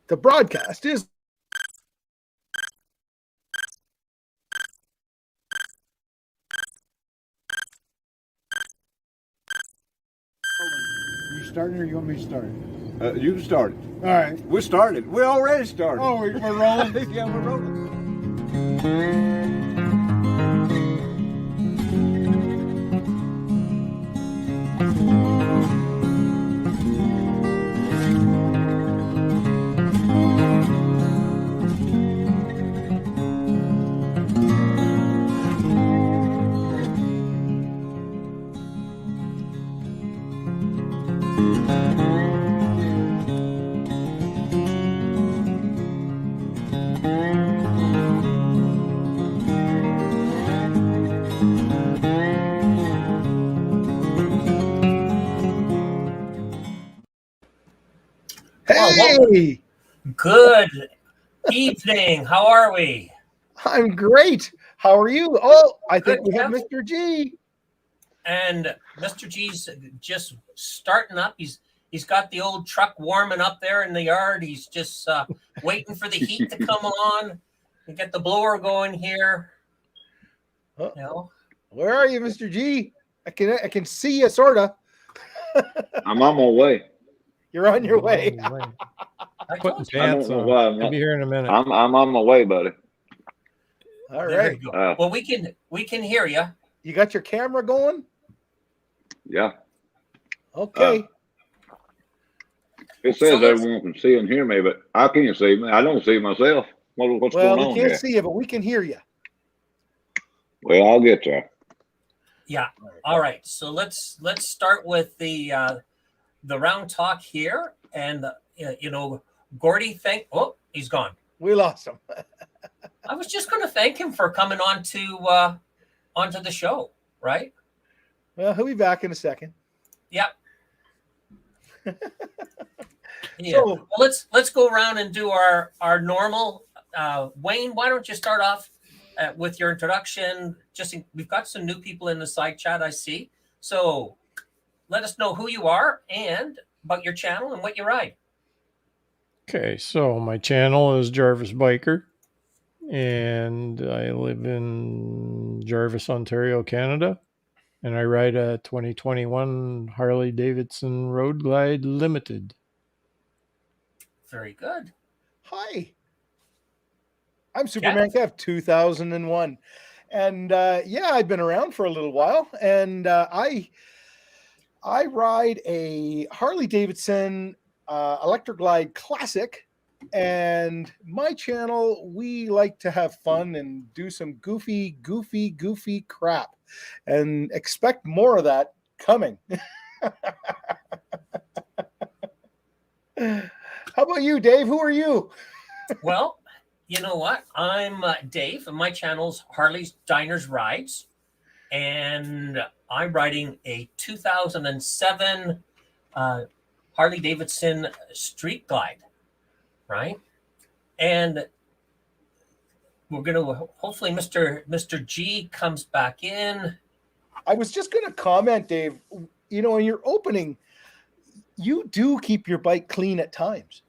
The broadcast is You starting or you want me to start? You can start it. All right. We started. We already started. Oh, we're rolling? Yeah, we're rolling. Hey, Good evening. How are we? I'm great. How are you? Oh, I think Good, we have Kev. Mr. G. And Mr. G's just starting up. He's got the old truck warming up there in the yard. He's just waiting for the heat to come on and get the blower going here. Oh, You know, where are you, Mr. G? I can see you sorta. I'm on my way. You're on your way. I Putting told you. I don't pants know on. why I'm I'll not. be here in a minute. I'm on my way, buddy. All There right. you go. Well, we can hear you. You got your camera going? Yeah. Okay. It says So let's- everyone can see and hear me, but I can't see me. I don't see myself. What's Well, going we on can't here? see you, but we can hear you. Well, I'll get there. Yeah. All right. So let's start with the round talk here, and Gordy. He's gone. We lost him. I was just going to thank him for coming on to onto the show, right? Well, he'll be back in a second. Yeah. Yeah. So- Well, let's go around and do our normal. Wayne, why don't you start off with your introduction? We've got some new people in the side chat, I see. So let us know who you are and about your channel and what you ride. Okay, so my channel is Jarvis Biker, and I live in Jarvis, Ontario, Canada, and I ride a 2021 Harley Davidson Road Glide Limited. Very good. Hi. I'm Superman Kev 2001. And yeah, I've been around for a little while, and I ride a Harley Davidson Electric Glide Classic, and my channel, we like to have fun and do some goofy crap, and expect more of that coming. How about you, Dave? Who are you? Well, you know what? I'm Dave, and my channel's Harley's Diners Rides, and I'm riding a 2007 Harley Davidson Street Glide, right? And we're gonna hopefully Mr. G comes back in. I was just going to comment, Dave. You know, in your opening, you do keep your bike clean at times,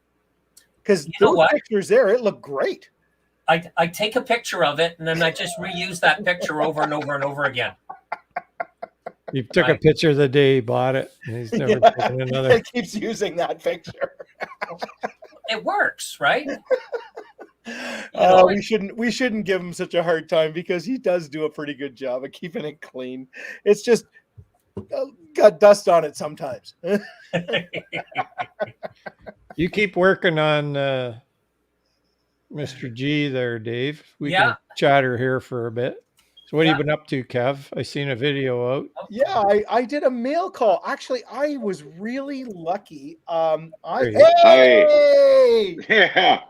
because those pictures there, it looked great. I take a picture of it, and then I just reuse that picture over and over and over again. He took a picture the day he bought it, and he's never taken another. He keeps using that picture. It works, right? We shouldn't give him such a hard time, because he does do a pretty good job of keeping it clean. It's just got dust on it sometimes. You keep working on Mr. G there, Dave. We can chatter here for a bit. So what have you been up to, Kev? I seen a video out. Yeah, I did a mail call. Actually, I was really lucky. Hey! Yeah,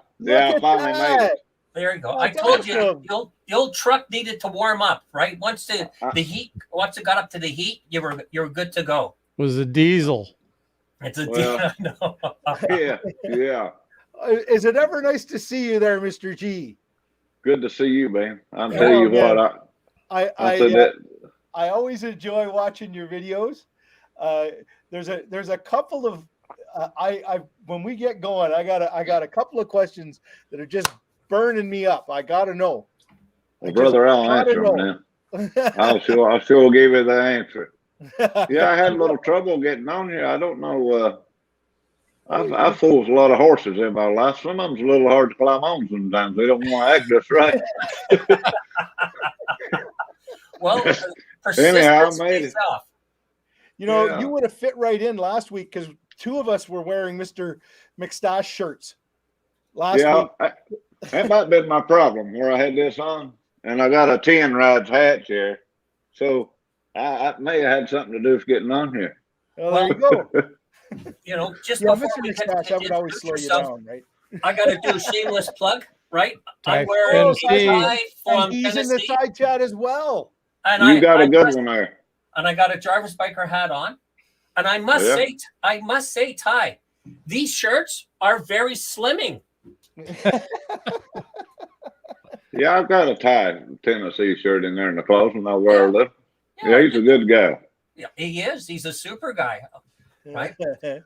I finally made it. There you go. I told you the old truck needed to warm up, right? Once the heat, once it got up to the heat, you were good to go. It was a diesel. It's a diesel. No. Yeah. Is it ever nice to see you there, Mr. G? Good to see you, man. I'll tell you what. I always enjoy watching your videos. There's a couple of I when we get going, I got a couple of questions that are just burning me up. I got to know. Well, brother, I'll answer them now. I'll sure give you the answer. Yeah, I had a little trouble getting on here. I don't know. I've fooled a lot of horses in my life. Some of them's a little hard to climb on sometimes. They don't want to act just right. Well, Anyhow, I persistence made pays it. off. You know, Yeah. you would have fit right in last week because two of us were wearing Mr. McStash shirts last week. That might have been my problem where I had this on, and I got a 10 rides hat here. So I may have had something to do with getting on here. Well, there you go. You know, just Yeah, before Mr. we McStash, I would always slow you yourself, down, right? I got to do a shameless plug, right? I'm Type wearing a Tennessee. tie from And he's in the Tennessee, side chat as well. and You got a good must- one there. and I got a driver's biker hat on. And I must say, Ty, these shirts are very slimming. Yeah, I've got a tie Tennessee shirt in there in the closet, and I wear a little. Yeah, Yeah, he's a good guy. Yeah, he is. He's a super guy. Right. I, Okay.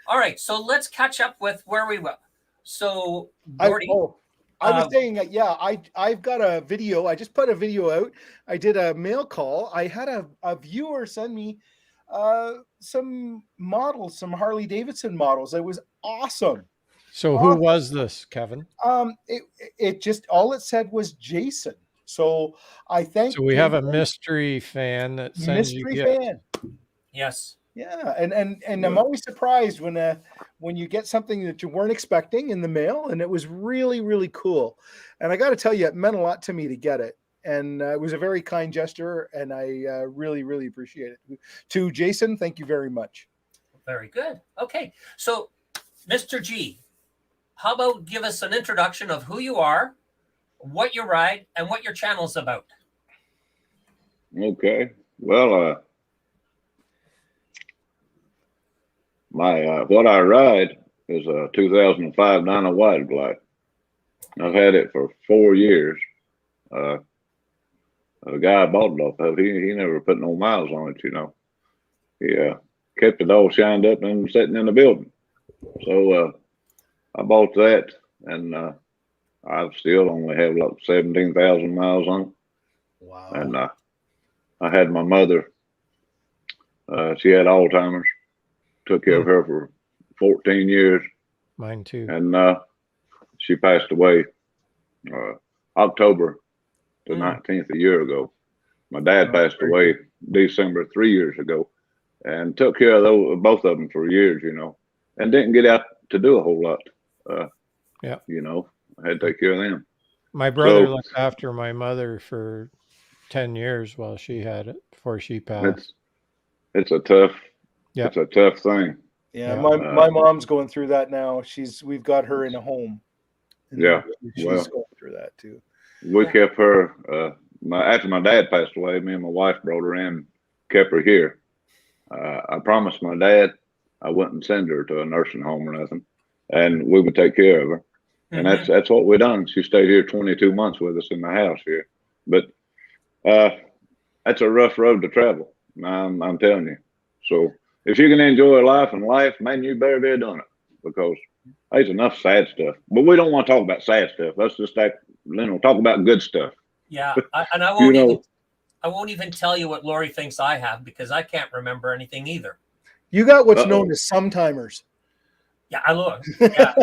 All right. So let's catch up with where we were. So, Gordy, I was saying that, yeah, I've got a video. I just put a video out. I did a mail call. I had a viewer send me some models, some Harley Davidson models. It was awesome. So who was this, Kevin? It just, all it said was Jason. So I thank. So we have a mystery fan that sends mystery you fan. yes. Yeah, and I'm always surprised when you get something that you weren't expecting in the mail, and it was really, really cool. And I got to tell you, it meant a lot to me to get it, and it was a very kind gesture, and I really, really appreciate it. To Jason, thank you very much. Very good. Okay. So, Mr. G, how about give us an introduction of who you are, what you ride, and what your channel's about? Okay. Well, what I ride is a 2005 Dyna Wide Glide. I've had it for 4 years. The guy I bought it off of, he never put no miles on it, you know. He kept it all shined up and sitting in the building. So I bought that, and I still only have like 17,000 miles on it. Wow. And I had my mother. She had Alzheimer's. Took care of her for 14 years. Mine too. And she passed away October the 19th a year ago. My dad passed away December 3 years ago, and took care of both of them for years, you know, and didn't get out to do a whole lot. You know, I had to take care of them. My brother looked after my mother for 10 years while she had it before she passed. It's a tough. Yeah. It's a tough thing. Yeah, my mom's going through that now. We've got her in a home. Yeah, she's going through that too. We kept her. After my dad passed away, me and my wife brought her in, kept her here. I promised my dad I wouldn't send her to a nursing home or nothing, and we would take care of her. And that's what we done. She stayed here 22 months with us in the house here. But that's a rough road to travel. I'm telling you. So if you can enjoy life and life, man, you better be doing it, because there's enough sad stuff. But we don't want to talk about sad stuff. Let's just talk about good stuff. Yeah, and I won't even tell you what Lori thinks I have, because I can't remember anything either. You got what's known as sometimers. Yeah, I look. Yeah.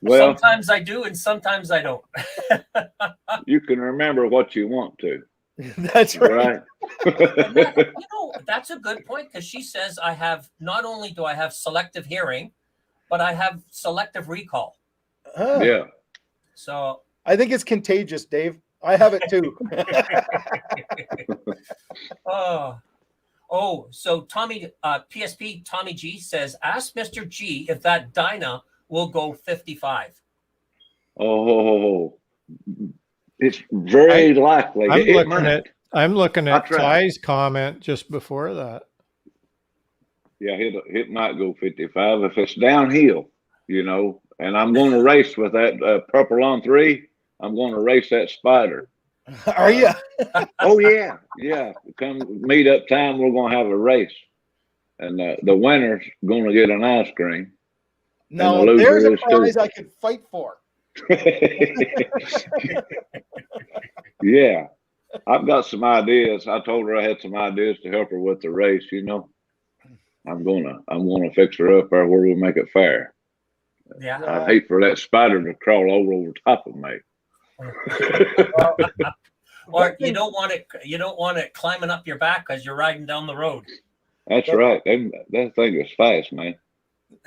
Well, sometimes I do, and sometimes I don't. You can remember what you want to. That's right. That's a good point, because she says I have, not only do I have selective hearing, but I have selective recall. Yeah. So I think it's contagious, Dave. I have it too. So Tommy, PSP Tommy G says, ask Mr. G if that Dyna will go 55. Oh, it's very likely. I'm looking at Ty's comment just before that. Yeah, it might go 55 if it's downhill, you know. And I'm going to race with that Purple on 3. I'm going to race that Spider. Are you? Oh yeah, yeah. Come meet up time, we're going to have a race. and the winner's going to get an ice cream. Now, the loser there's a is too. prize I could fight for. Yeah, I've got some ideas. I told her I had some ideas to help her with the race. You know, I'm gonna fix her up there where we make it fair. Yeah. I'd hate for that spider to crawl over top of me. Or you don't want it climbing up your back as you're riding down the road. That's right. That thing is fast, man.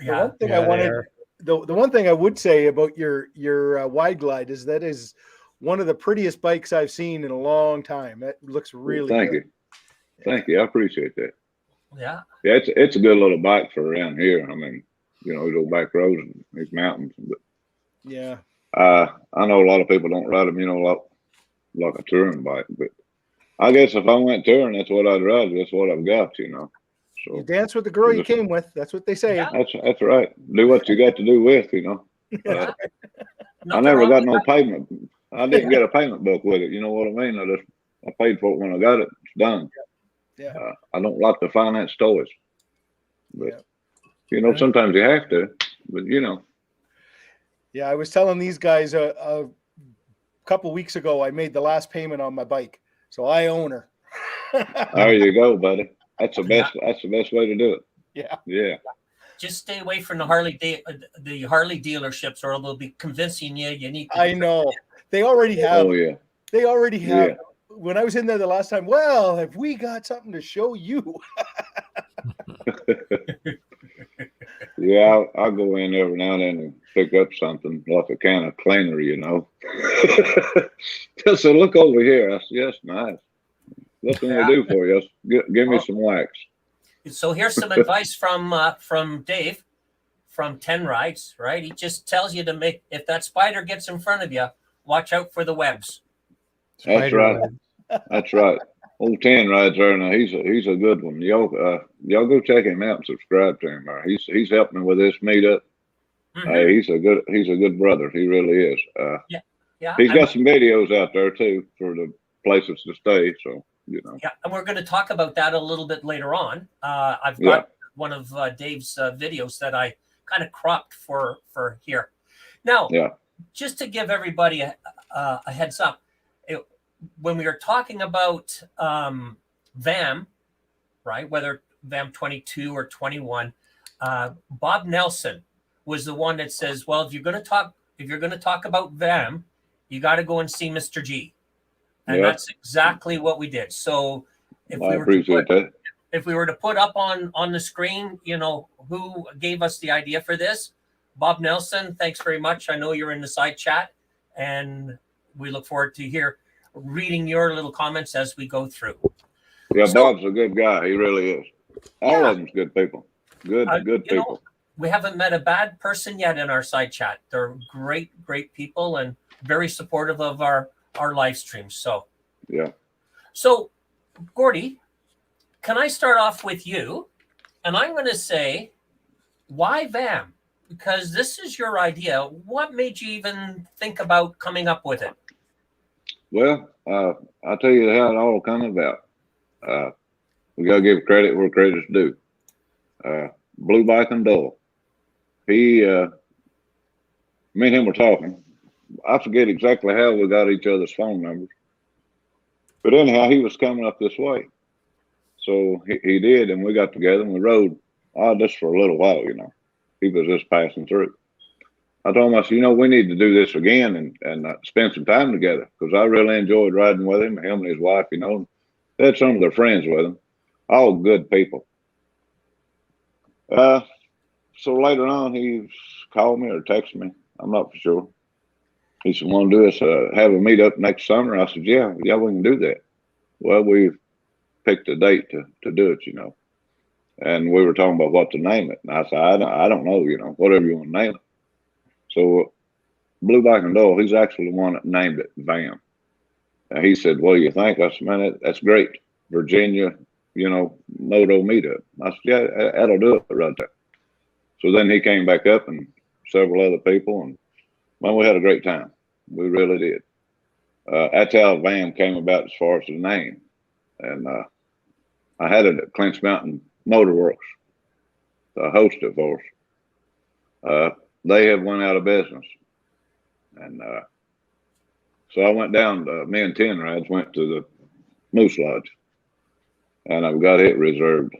Yeah. The one thing I wanted, the one thing I would say about your wide glide is that is one of the prettiest bikes I've seen in a long time. It looks really Thank good. you. Thank you. I appreciate that. Yeah. Yeah, it's a good little bike for around here. I mean, you know, these old back roads and these mountains. But Yeah. I know a lot of people don't ride them, you know, like a touring bike. But I guess if I went touring, that's what I'd ride. That's what I've got, you know. You So dance with the girl you came with. That's what they say. Yeah. that's right. Do what you got to do with, you know. Yeah. I never got no payment. I didn't get a payment book with it. You know what I mean? I paid for it when I got it. It's done. Yeah. I don't like to finance toys, but Yeah. you know, sometimes you have to. But you know, Yeah, I was telling these guys a couple weeks ago I made the last payment on my bike, so I own her. there you go, buddy. That's the best. That's the best way to do it. Yeah. Yeah. Just stay away from the Harley dealerships, or they'll be convincing you need to. I know. They already have. Oh yeah. They already have. Yeah. When I was in there the last time, well, have we got something to show you? Yeah, I'll go in every now and then and pick up something like a can of cleaner, you know. Just say, look over here. I said, yes, nice. What can we do for you? Give me some wax. So here's some advice from Dave from 10 Rides, right? He just tells you to make, if that spider gets in front of you, watch out for the webs. That's right. That's right. Old 10 Rides there now. He's a good one. Y'all go check him out and subscribe to him. He's helped me with this meetup. Mm-hmm. He's a good brother. He really is. Yeah. He's got some videos out there too for the places to stay. So you know. Yeah, and we're going to talk about that a little bit later on. I've got one of Dave's videos that I kind of cropped for here. Now, just to give everybody a heads up, when we were talking about VAMM, right, whether VAMM 22 or 21, Bob Nelson was the one that says, well, if you're going to talk about VAMM, you got to go and see Mr. G. And that's exactly what we did. So if we were to put up on the screen, you know, who gave us the idea for this, Bob Nelson, thanks very much. I know you're in the side chat, and we look forward to reading your little comments as we go through. Yeah, so, Bob's a good guy. He really is. All of them's good people. Good people. Know, we haven't met a bad person yet in our side chat. They're great people and very supportive of our live streams. So yeah. So Gordy, can I start off with you? And I'm going to say, why VAMM? Because this is your idea. What made you even think about coming up with it? Well, I'll tell you how it all come about. We got to give credit where credit's due. Blue Bike and Dull. Me and him were talking. I forget exactly how we got each other's phone numbers. But anyhow, he was coming up this way. So he did, and we got together and we rode just for a little while, you know. He was just passing through. I told him, I said, you know, we need to do this again and spend some time together, because I really enjoyed riding with him and his wife, you know. They had some of their friends with them, all good people. So later on, he called me or texted me. I'm not for sure. He said, want to do us have a meetup next summer? I said, yeah, we can do that. Well, we've picked a date to do it, you know. And we were talking about what to name it. And I said, I don't know, you know, whatever you want to name it. So Blue Bike and Dull, he's actually the one that named it VAMM. And he said, what do you think? I said, man, that's great. Virginia, you know, Moto Meet-up. I said, yeah, that'll do it right there. So then he came back up and several other people, and man, we had a great time. We really did. That's how VAMM came about as far as the name. And I had it at Clinch Mountain Motor Works to host it for us. They have went out of business, and so I went down. Me and 10 rides went to the Moose Lodge, and I've got it reserved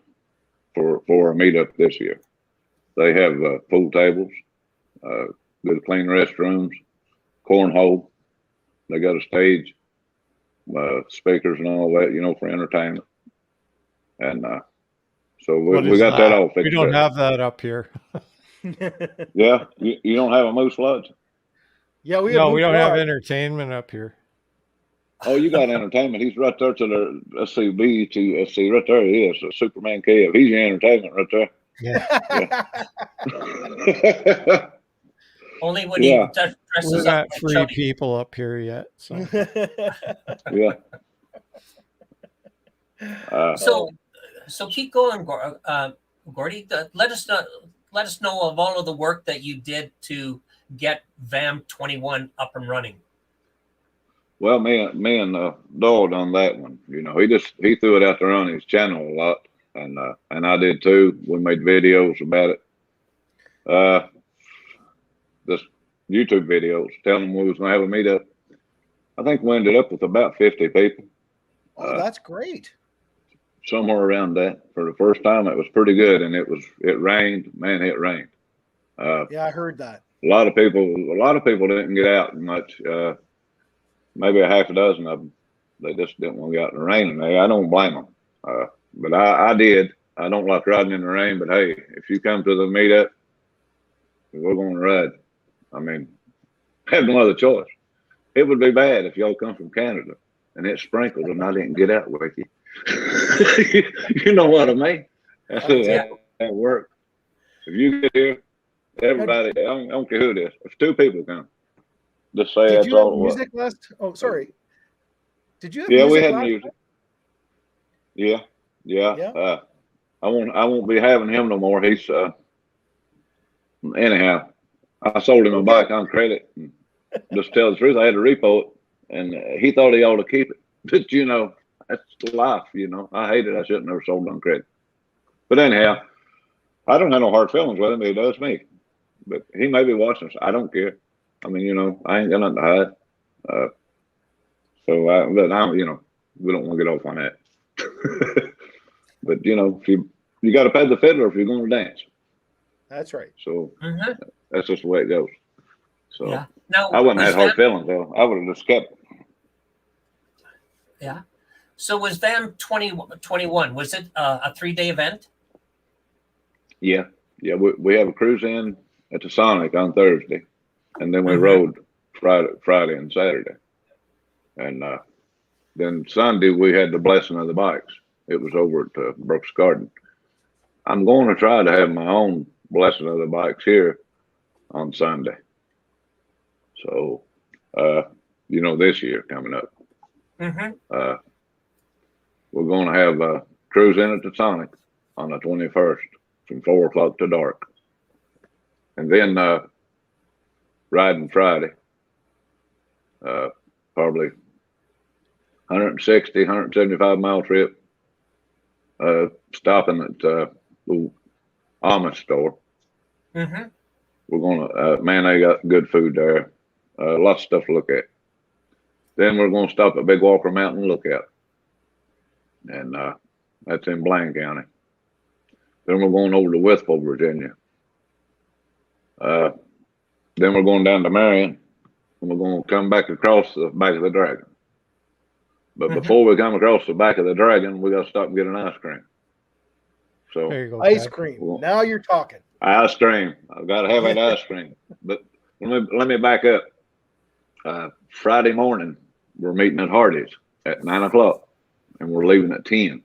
for a meetup this year. They have pool tables, good clean restrooms, cornhole. They got a stage, speakers and all that, you know, for entertainment. And so we got that all fixed. We don't have that up here. Yeah, you don't have a Moose Lodge? Yeah, we No, we don't have entertainment up here. Oh, you got entertainment. He's right there to the, let's see, BT, right there he is, a Superman Cave. He's your entertainment right there. Yeah. Only when Yeah. he dresses We're up not like free Chubby. people up here yet. So Yeah. So keep going, Gordy. Let us know of all of the work that you did to get VAMM 21 up and running. Well, me and Doyle done that one. You know, he threw it out there on his channel a lot, and I did too. We made videos about it. Just YouTube videos telling them we was gonna have a meetup. I think we ended up with about 50 people. Oh, that's great. Somewhere around that. For the first time, it was pretty good, and it rained. Man, it rained. Yeah, I heard that. A lot of people didn't get out much. Maybe a half a dozen of them. They just didn't want to get out in the rain. And I don't blame them. But I did. I don't like riding in the rain. But hey, if you come to the meetup, we're going to ride. I mean, have no other choice. It would be bad if y'all come from Canada and it sprinkled and I didn't get out with you. You know what I mean? That's that work. If you get here, everybody, I don't care who it is. If 2 people come, just say Did that's you have all it was. music last? Oh, sorry. Did you have Yeah, music we had last music. time? Yeah. I won't be having him no more. He's anyhow. I sold him a bike on credit. And just tell the truth, I had to repo it, and he thought he ought to keep it. But you know, that's life. You know, I hate it. I shouldn't have sold on credit. But anyhow, I don't have no hard feelings with him. He does me. But he may be watching us. I don't care. I mean, you know, I ain't got nothing to hide. But I, you know, we don't want to get off on that. But you know, if you got to pay the fiddler if you're going to dance. That's right. So that's just the way it goes. So Yeah. Now, I wouldn't have had hard feelings though. I would have just kept it. Yeah. So was VAMM 2021? Was it a 3-day event? Yeah. We have a cruise in at the Sonic on Thursday, and then we rode Friday and Saturday, and then Sunday we had the blessing of the bikes. It was over at Brooks Garden. I'm going to try to have my own blessing of the bikes here on Sunday. So, you know, this year coming up, we're going to have a cruise in at the Sonic on the 21st from 4 o'clock to dark. And then riding Friday, probably 160, 175 mile trip, stopping at the Amish store. We're going to, man, they got good food there. Lots of stuff to look at. Then we're going to stop at Big Walker Mountain Lookout. And that's in Blaine County. Then we're going over to Withville, Virginia. Then we're going down to Marion, and we're going to come back across the back of the Dragon. But before we come across the back of the Dragon, we got to stop and get an ice cream. So there you go. Ice cream. Now you're talking. Ice cream. I've got to have that ice cream. But let me back up. Friday morning, we're meeting at Hardy's at 9 o'clock, and we're leaving at 10.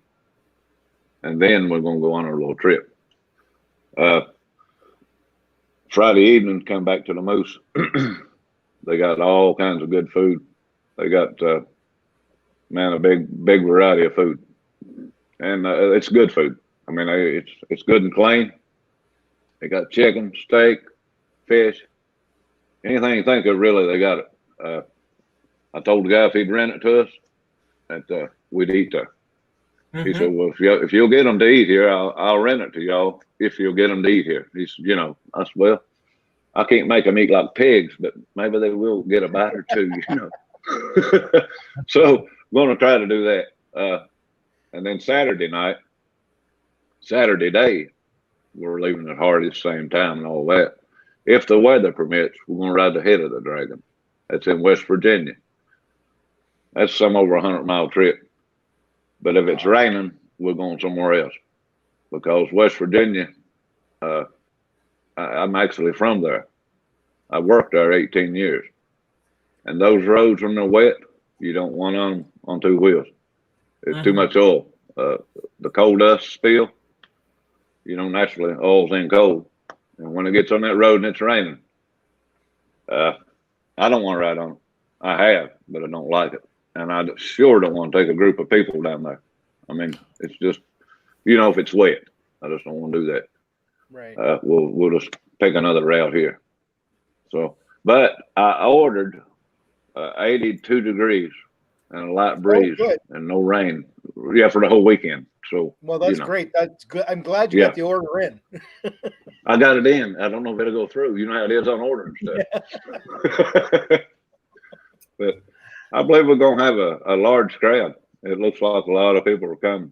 And then we're going to go on our little trip. Friday evening, come back to the Moose. They got all kinds of good food. They got, man, a big variety of food. And it's good food. I mean, it's good and clean. They got chicken, steak, fish, anything you think of, really, they got it. I told the guy if he'd rent it to us, that we'd eat there. He said, well, if you'll get them to eat here, I'll rent it to y'all if you'll get them to eat here. He said, I said, well, I can't make them eat like pigs, but maybe they will get a bite or two, So I'm going to try to do that. And then Saturday day, we're leaving at Hardy at the same time and all that. If the weather permits, we're going to ride the head of the dragon. That's in West Virginia. That's some over 100-mile trip. But if it's raining, we're going somewhere else. Because West Virginia, I'm actually from there. I worked there 18 years. And those roads, when they're wet, you don't want them on two wheels. It's too much oil. The coal dust spill, naturally oil's in cold. And when it gets on that road and it's raining, I don't want to ride on it. I have, but I don't like it. And I sure don't want to take a group of people down there. I mean, it's just, if it's wet, I just don't want to do that. Right. We'll just pick another route here. So, but I ordered 82 degrees and a light breeze and no rain. Yeah, for the whole weekend. So, well, that's great. That's good. I'm glad you got the order in. I got it in. I don't know if it'll go through. You know how it is on order and stuff. But I believe we're going to have a large crowd. It looks like a lot of people are coming.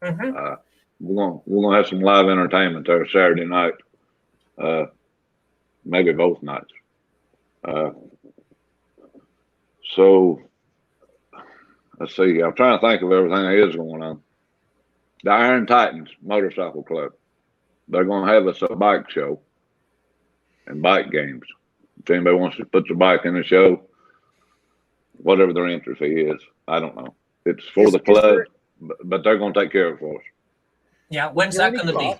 We're going to have some live entertainment there Saturday night. Maybe both nights. So let's see. I'm trying to think of everything that is going on. The Iron Titans Motorcycle Club. They're going to have us a bike show and bike games. If anybody wants to put their bike in the show, whatever their entry fee is, I don't know. It's for the club, but they're going to take care of it for us. Yeah, when's that going to be?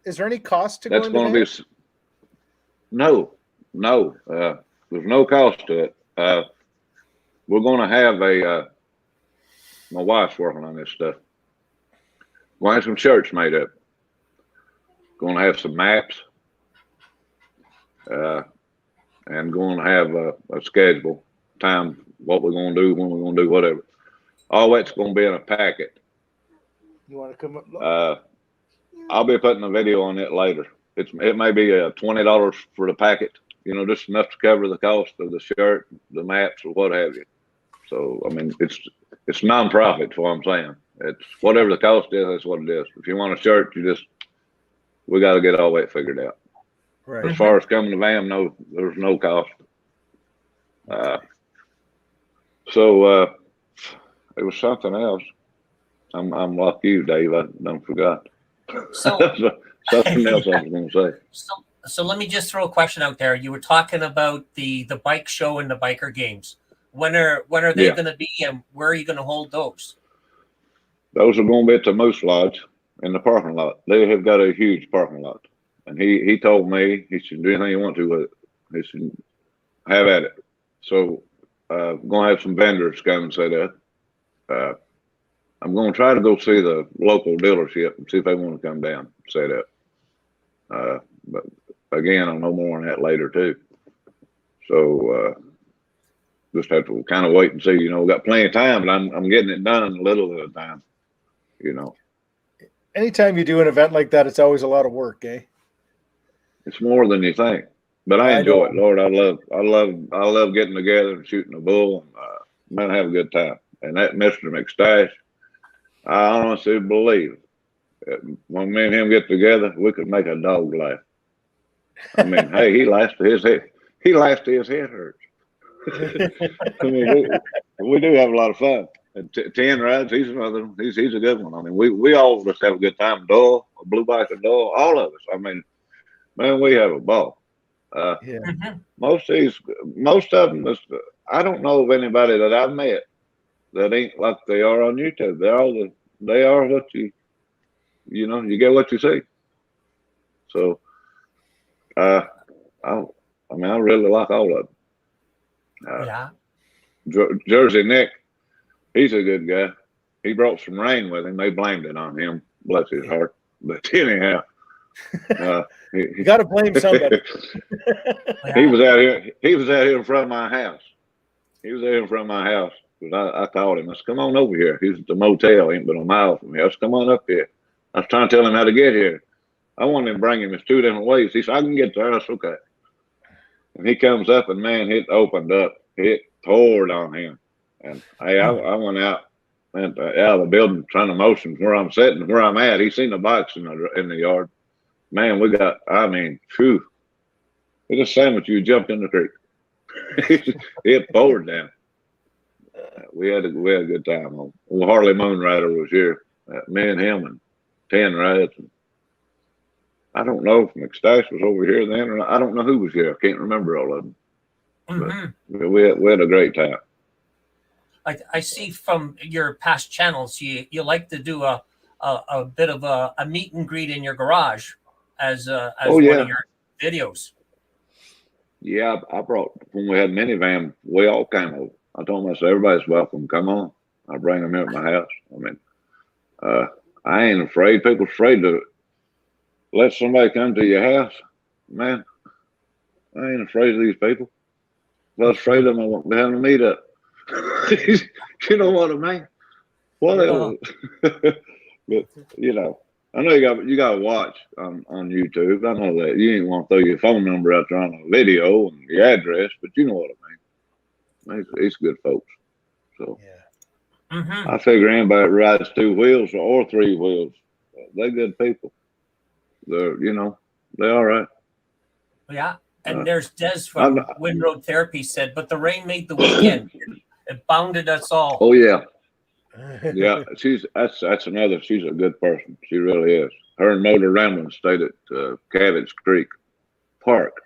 Is there any cost to That's going to be? No. There's no cost to it. We're going to have my wife's working on this stuff. We're going to have some shirts made up. Going to have some maps. And going to have a schedule, time, what we're going to do, when we're going to do whatever. All that's going to be in a packet. You want to come up? I'll be putting a video on it later. It may be $20 for the packet, just enough to cover the cost of the shirt, the maps, or what have you. So, I mean, it's non-profit, what I'm saying. It's whatever the cost is, that's what it is. If you want a shirt, we got to get all that figured out. Right. As far as coming to VAMM, no, there's no cost. So it was something else. I'm like you, Dave. I don't forgot. So Something else I was going to say. So let me just throw a question out there. You were talking about the bike show and the biker games. When are they going to be, and where are you going to hold those? Those are going to be at the Moose Lodge in the parking lot. They have got a huge parking lot. And he told me, he said, do anything you want to with it. He said, have at it. So I'm going to have some vendors come and say that. I'm going to try to go see the local dealership and see if they want to come down and say that. But again, I'll know more on that later too. So just have to kind of wait and see. We've got plenty of time, but I'm getting it done a little at a time. Anytime you do an event like that, it's always a lot of work, eh? It's more than you think, but I enjoy it. Lord, I love getting together and shooting a bull. And, man, I have a good time. And that Mr. McStash, I honestly believe when me and him get together, we could make a dog laugh. I mean, hey, he laughs to his head. He laughs to his head hurts. I mean, we do have a lot of fun. And 10 rides, he's another. He's a good one. I mean, we all just have a good time. Doyle, Blue Bike and Doyle, all of us. I mean, man, we have a ball. Most of them, I don't know of anybody that I've met that ain't like they are on YouTube. They are what you get what you see. So, I really like all of them. Jersey Nick, he's a good guy. He brought some rain with him. They blamed it on him. Bless his heart. But anyhow, you got to blame somebody. He was out here. He was out here in front of my house. Because I called him. I said, come on over here. He's at the motel. Ain't but a mile from here. I said, come on up here. I was trying to tell him how to get here. I wanted to bring him. It's 2 different ways. He said, I can get there. I said, okay. And he comes up, and man, it opened up. It poured on him. And hey, I went out of the building trying to motion where I'm sitting, where I'm at. He seen the bikes in the yard. Man, we got, I mean, phew. It just sandwich you jumped in the creek. It poured down. We had a good time. Old Harley Moonrider was here. Me and him and 10 rides. I don't know if McStash was over here then, or I don't know who was here. I can't remember all of them. But we had a great time. I see from your past channels, you like to do a bit of a meet and greet in your garage as one of your videos. Yeah, I brought, when we had minivan, we all came over. I told myself, everybody's welcome. Come on. I'll bring them here at my house. I mean, I ain't afraid. People's afraid to let somebody come to your house. Man, I ain't afraid of these people. If I was afraid of them, I wouldn't be having a meet-up. You know what I mean? Well, but you know, I know you got to watch on YouTube. I know that you ain't want to throw your phone number out there on a video and your address, but you know what I mean. It's good folks. So I figure anybody that rides 2 wheels or 3 wheels, they're good people. They're, you know, they're all right. Yeah. And there's Des from Windroad Therapy said, but the rain made the weekend. It bounded us all. Oh yeah. Yeah, that's another. She's a good person. She really is. Her and Motor Ramblin stayed at Cabbage Creek Park.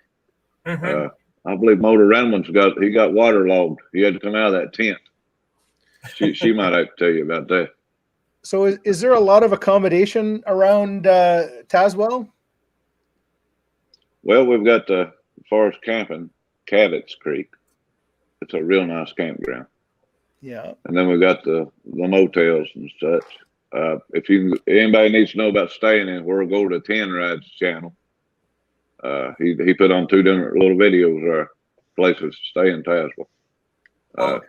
I believe Motor Ramblin's got waterlogged. He had to come out of that tent. She might have to tell you about that. So is there a lot of accommodation around Tazewell? Well, we've got as far as camping, Cabbage Creek. It's a real nice campground. Yeah. And then we got the motels and such. If anybody needs to know about staying anywhere, go to 10 Rides channel. He put on 2 different little videos or places to stay in Tazewell. Well,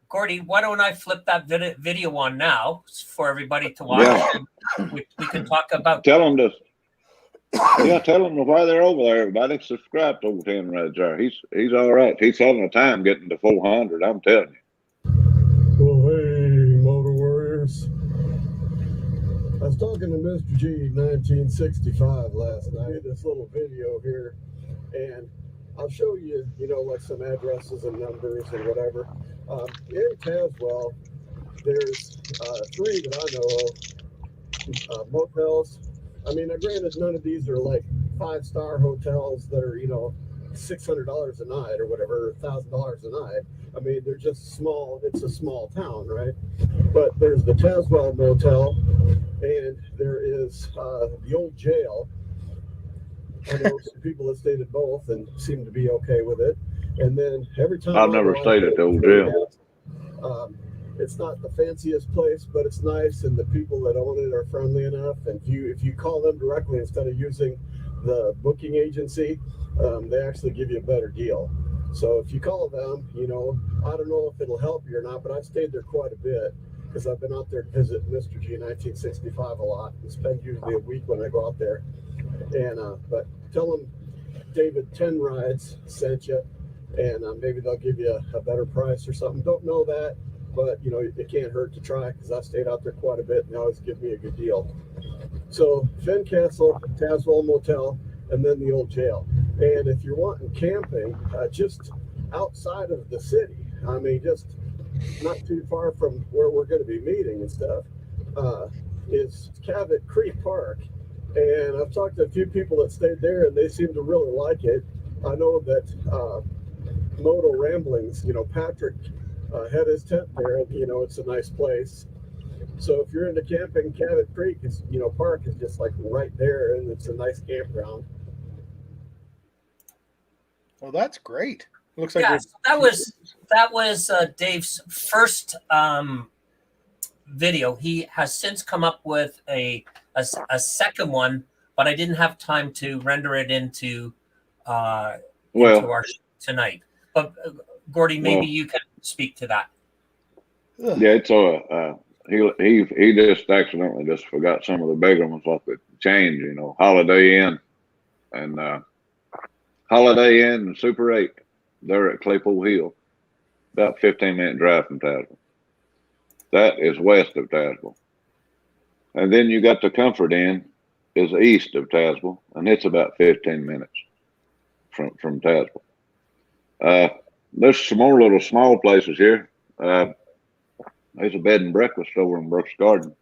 Gordy, why don't I flip that video on now for everybody to watch? Yeah. We can talk about. Tell them to. Yeah, tell them why they're over there. Everybody subscribe to Old 10 Rides there. He's all right. He's having a time getting to 400. I'm telling you. Well, hey, Motor Warriors. I was talking to MrG1965 last night, this little video here, and I'll show you, you know, like some addresses and numbers and whatever. In Tazewell, there's 3 that I know of, motels. I mean, granted, none of these are like 5-star hotels that are, you know, $600 a night or whatever, $1,000 a night. I mean, they're just small. It's a small town, right? But there's the Tazewell Motel, and there is the old jail. I know some people that stayed at both and seem to be okay with it. And then every time I've never stayed at the old jail. It's not the fanciest place, but it's nice, and the people that own it are friendly enough. And if you call them directly instead of using the booking agency, they actually give you a better deal. So if you call them, you know, I don't know if it'll help you or not, but I've stayed there quite a bit because I've been out there to visit MrG1965 a lot and spend usually a week when I go out there. And but tell them David 10 Rides sent you, and maybe they'll give you a better price or something. Don't know that, but you know, it can't hurt to try because I stayed out there quite a bit and they always give me a good deal. So Castle, Tazewell Motel, and then the old jail. And if you're wanting camping, just outside of the city, I mean, just not too far from where we're going to be meeting and stuff, is Cabot Creek Park. And I've talked to a few people that stayed there, and they seem to really like it. I know that Moto Ramblings, you know, Patrick had his tent there, and, you know, it's a nice place. So if you're into camping, Cabot Creek is, you know, park is just like right there, and it's a nice campground. Well, that's great. Looks like So that was Dave's first video. He has since come up with a second one, but I didn't have time to render it into our show tonight. But Gordy, maybe you can speak to that. Yeah, it's he just accidentally just forgot some of the bigger ones like the change, Holiday Inn and Holiday Inn and Super 8. They're at Claypool Hill, about 15-minute drive from Tazewell. That is west of Tazewell. And then you got the Comfort Inn is east of Tazewell, and it's about 15 minutes from Tazewell. There's some more little small places here. There's a bed and breakfast over in Brooks Garden,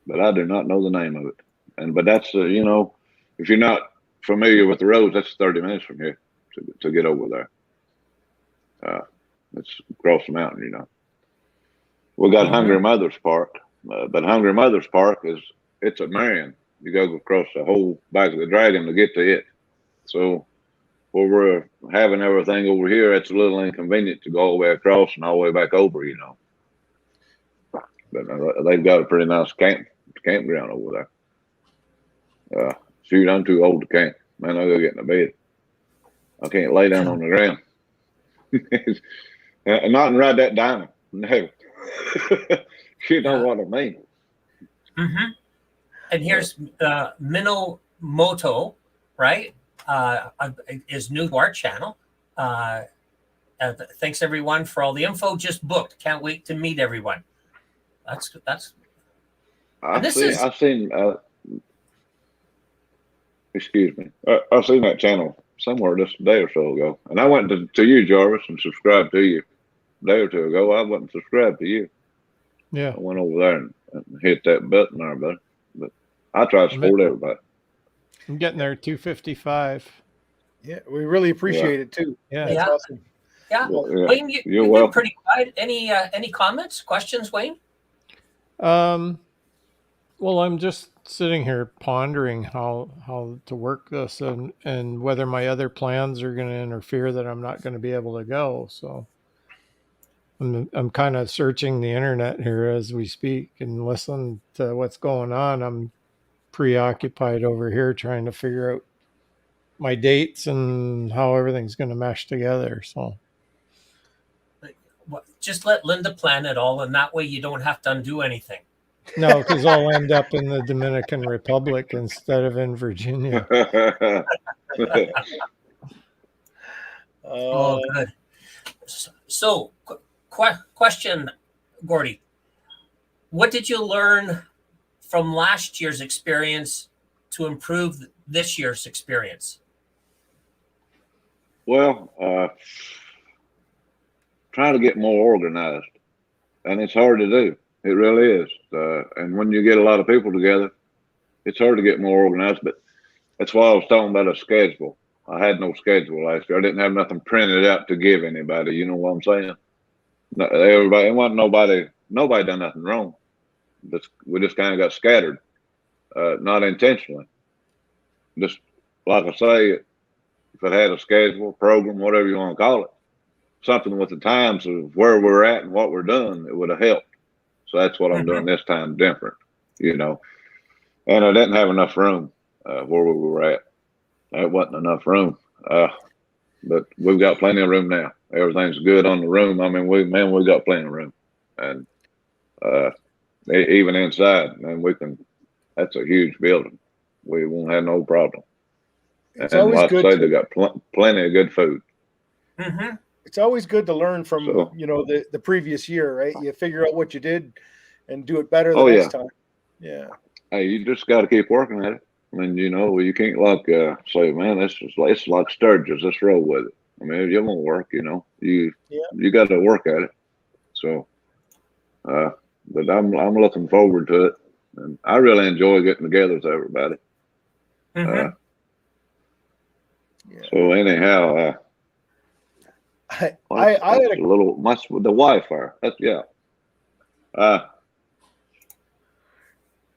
but I do not know the name of it. But that's if you're not familiar with the roads, that's 30 minutes from here to get over there. It's across the mountain, We got Hungry Mother's Park, but Hungry Mother's Park it's at Marion. You got to go across the whole back of the Dragon to get to it. So where we're having everything over here, it's a little inconvenient to go all the way across and all the way back over, But they've got a pretty nice campground over there. Shoot, I'm too old to camp. Man, I go get in the bed. I can't lay down on the ground. Not and ride that diamond. No. You know what I mean. Mm-hmm. And here's Moto, right? Is new to our channel. Thanks everyone for all the info. Just booked. Can't wait to meet everyone. That's. I've seen. Excuse me. I've seen that channel somewhere just a day or so ago, and I went to you, Jarvis, and subscribed to you a day or two ago. I wasn't subscribed to you. Yeah. I went over there and hit that button there, but I try to support everybody. I'm getting there, 255. Yeah, we really appreciate it too. Yeah, that's awesome. Yeah, yeah. Wayne, you're welcome. Pretty quiet. Any comments, questions, Wayne? Well, I'm just sitting here pondering how to work this and whether my other plans are going to interfere that I'm not going to be able to go. So I'm kind of searching the internet here as we speak and listen to what's going on. I'm preoccupied over here trying to figure out my dates and how everything's going to mesh together. So just let Linda plan it all, and that way you don't have to undo anything. no, because I'll end up in the Dominican Republic instead of in Virginia. Oh, good. So, question, Gordy. What did you learn from last year's experience to improve this year's experience? Well, try to get more organized, and it's hard to do. It really is. And when you get a lot of people together, it's hard to get more organized. But that's why I was talking about a schedule. I had no schedule last year. I didn't have nothing printed out to give anybody. You know what I'm saying? Everybody, it wasn't nobody done nothing wrong. We just kind of got scattered, not intentionally. Just like I say, if it had a schedule, program, whatever you want to call it, something with the times of where we're at and what we're doing, it would have helped. So that's what I'm doing this time, different, And I didn't have enough room where we were at. There wasn't enough room, but we've got plenty of room now. Everything's good on the room. I mean, we got plenty of room, and even inside, man, that's a huge building. We won't have no problem. It's and always like good. I say, they got plenty of good food. Mm-hmm. It's always good to learn from the previous year, right? You figure out what you did and do it better the next time. Yeah. Hey, you just got to keep working at it. I mean, you can't say, man, it's like Sturgis. Let's roll with it. I mean, it won't work. You got to work at it. So, but I'm looking forward to it, and I really enjoy getting together with everybody. Mm-hmm. So anyhow, I had a little much with the Wi-Fi.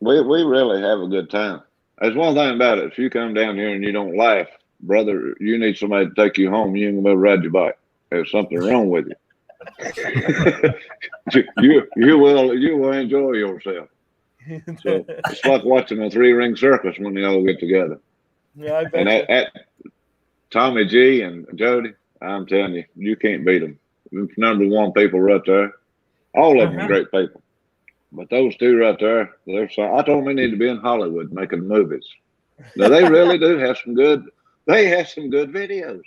We really have a good time. There's one thing about it: if you come down here and you don't laugh, brother, you need somebody to take you home. You ain't gonna be able to ride your bike. There's something wrong with you. you will enjoy yourself. So it's like watching a 3-ring circus when they all get together. Yeah, I bet. And at Tommy G and Jody, I'm telling you, you can't beat them. Number one people right there. All of them are great people. But those two right there, I told them they need to be in Hollywood making movies. Now they really do have some good. They have some good videos.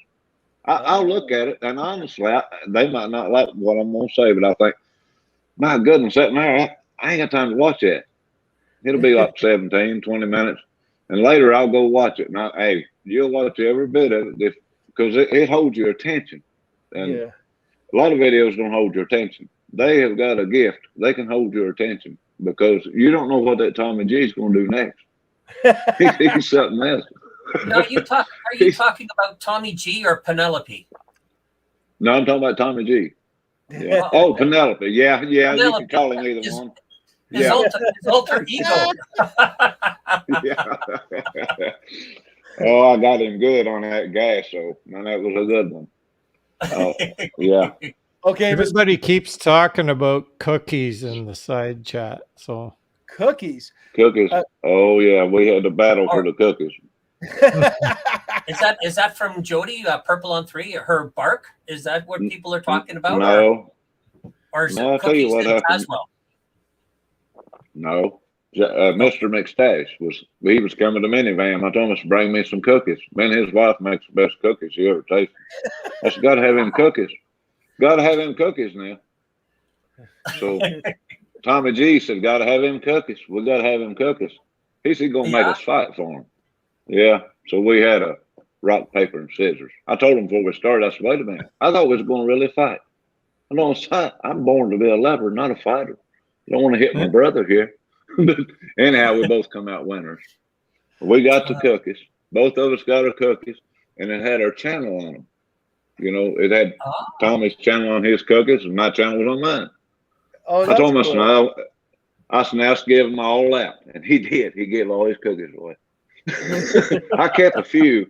I'll look at it, and honestly, they might not like what I'm gonna say, but I think, my goodness, that there, I ain't got time to watch that. It'll be like 17, 20 minutes, and later I'll go watch it. And hey, you'll watch every bit of it because it holds your attention. And a lot of videos don't hold your attention. They have got a gift. They can hold your attention because you don't know what that Tommy G is going to do next. He's something else. No, are you talking about Tommy G or Penelope? No, I'm talking about Tommy G. Yeah. Oh, Penelope. Yeah. Penelope. You can call him either one. His alter ego. Yeah. Oh, I got him good on that gas, so man, that was a good one. Yeah. Okay, everybody keeps talking about cookies in the side chat. So cookies. Oh yeah, we had a battle for the cookies. Is that from Jody? Purple on 3. Her bark. Is that what people are talking about? No. Or is it cookies and Taswell? No. MrG1965 was coming to Minivan. I told him to bring me some cookies. Man, his wife makes the best cookies he ever tasted. I said, gotta have him cookies. Gotta have him cookies now. So Tommy G said, gotta have him cookies. We gotta have him cookies. He said, gonna make us fight for him. Yeah. So we had a rock, paper, and scissors. I told him before we started, I said, wait a minute. I thought we was gonna really fight. I don't fight. I'm born to be a lover, not a fighter. I don't want to hit my brother here. Anyhow, we both come out winners. We got the cookies. Both of us got our cookies, and it had our channel on them. You know, it had Tommy's channel on his cookies, and my channel was on mine. Oh, I told him, I said, now let's give them all out. And he did. He gave all his cookies away. I kept a few.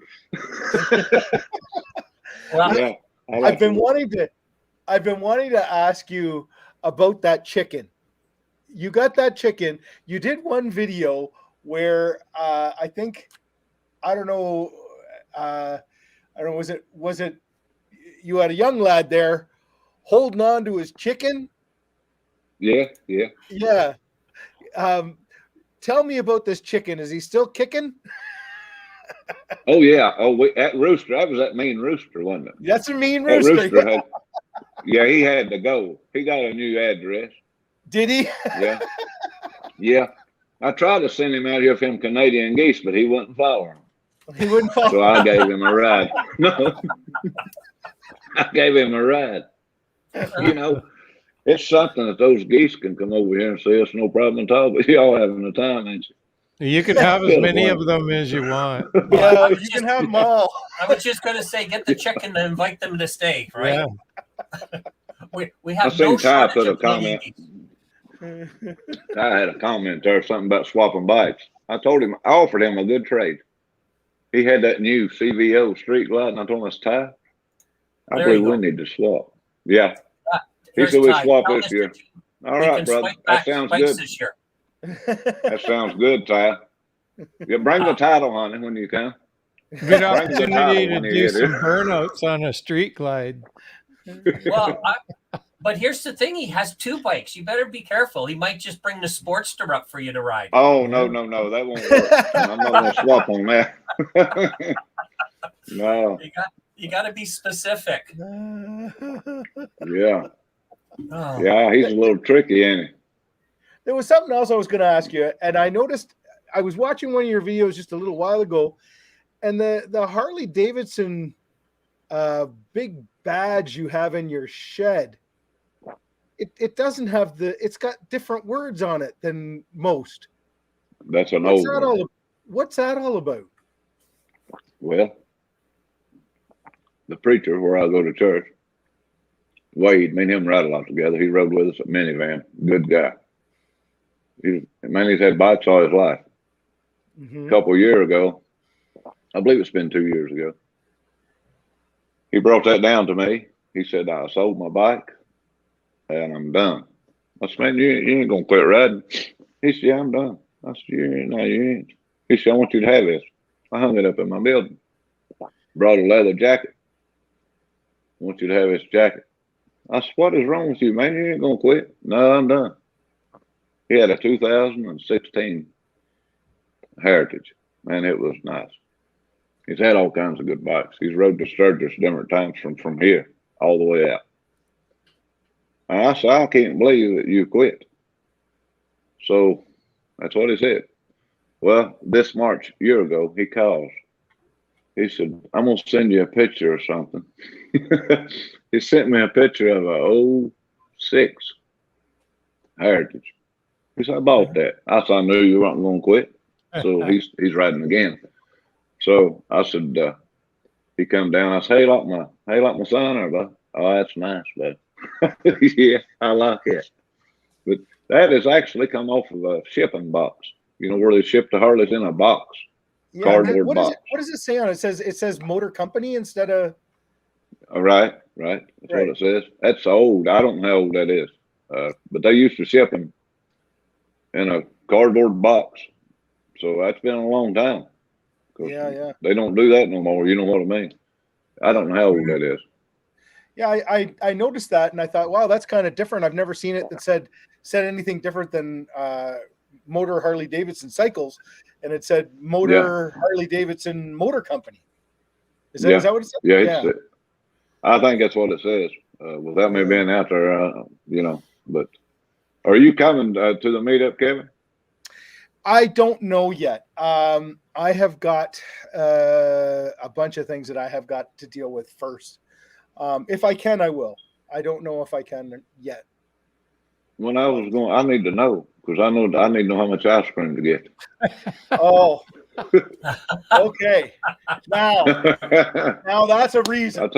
Yeah, I've been wanting to ask you about that chicken. You got that chicken. You did one video where I don't know, was it you had a young lad there holding on to his chicken? Yeah. Tell me about this chicken. Is he still kicking? Oh yeah. Oh, that rooster. That was that mean rooster, wasn't it? That's a mean rooster. He had to go. He got a new address. Did he? Yeah. Yeah. I tried to send him out here for him Canadian geese, but he wouldn't follow him. He wouldn't follow. So I gave him a ride. No. I gave him a ride. You know, it's something that those geese can come over here and see us, no problem at all. But y'all having a time, ain't you? You can have as many of them as you want. Yeah, you can have them all. I was just going to say, get the chicken and invite them to stay, right? Yeah. We have no Ty put a comment. I had a comment there, something about swapping bikes. I offered him a good trade. He had that new CVO street light, and I told him, that's Ty. I believe we need to swap. Yeah. He said we swap this year. All right, brother. That sounds good. That sounds good, Ty. Yeah, bring the title on it when you can. Good opportunity to do some burnouts on a street glide. Well, but here's the thing. He has 2 bikes. You better be careful. He might just bring the Sportster up for you to ride. Oh, no. That won't work. I'm not going to swap on that. No. You got to be specific. Yeah. Oh. Yeah, he's a little tricky, ain't he? There was something else I was going to ask you, and I noticed I was watching one of your videos just a little while ago, and the Harley Davidson big badge you have in your shed, it doesn't have it's got different words on it than most. That's an old one. What's that all about? Well, the preacher where I go to church, Wade, me and him ride a lot together. He rode with us at Minivan. Good guy. He's had bikes all his life. A couple of years ago, I believe it's been 2 years ago, he brought that down to me. He said, I sold my bike and I'm done. I said, man, you ain't going to quit riding. He said, yeah, I'm done. I said, no, you ain't. He said, I want you to have this. I hung it up in my building. Brought a leather jacket. I want you to have this jacket. I said, what is wrong with you, man? You ain't gonna quit. No, I'm done. He had a 2016 Heritage. Man, it was nice. He's had all kinds of good bikes. He's rode to Sturgis different times from here all the way out. And I said, I can't believe that you quit. So that's what he said. Well, this March, a year ago, he calls. He said, I'm going to send you a picture or something. He sent me a picture of a 06 Heritage. He said, I bought that. I said, I knew you weren't going to quit. So he's riding again. So I said, he come down. I said, hey, like my son, or bud? Oh, that's nice, bud. Yeah, I like it. But that has actually come off of a shipping box. You know where they ship the Harleys in a box, cardboard box. What does it say on it? It says Motor Company instead of. Right. That's what it says. That's old. I don't know how old that is. But they used to ship them in a cardboard box. So that's been a long time. Yeah. They don't do that no more. You know what I mean? I don't know how old that is. Yeah, I noticed that, and I thought, wow, that's kind of different. I've never seen it that said anything different than Motor Harley Davidson Cycles, and it said Motor Harley Davidson Motor Company. Is that what it said? Yeah. I think that's what it says. Without me being out there, But are you coming to the meetup, Kevin? I don't know yet. I have got a bunch of things that I have got to deal with first. If I can, I will. I don't know if I can yet. When I was going, I need to know because I need to know how much ice cream to get. Oh, okay. Now that's a reason.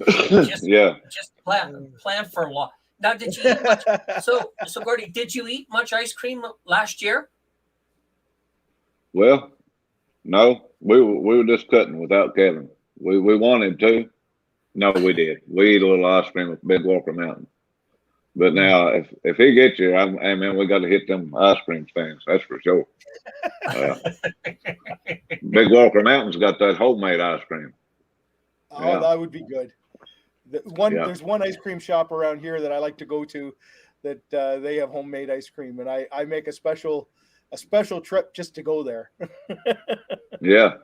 Just plan for a lot. Now, did you eat much? So Gordy, did you eat much ice cream last year? Well, no, we were just cutting without Kevin. We wanted to. No, we did. We eat a little ice cream at Big Walker Mountain. But now, if he gets here, man, we got to hit them ice cream stands. That's for sure. Big Walker Mountain's got that homemade ice cream. Oh, that would be good. There's one ice cream shop around here that I like to go to that they have homemade ice cream, and I make a special trip just to go there. Yeah.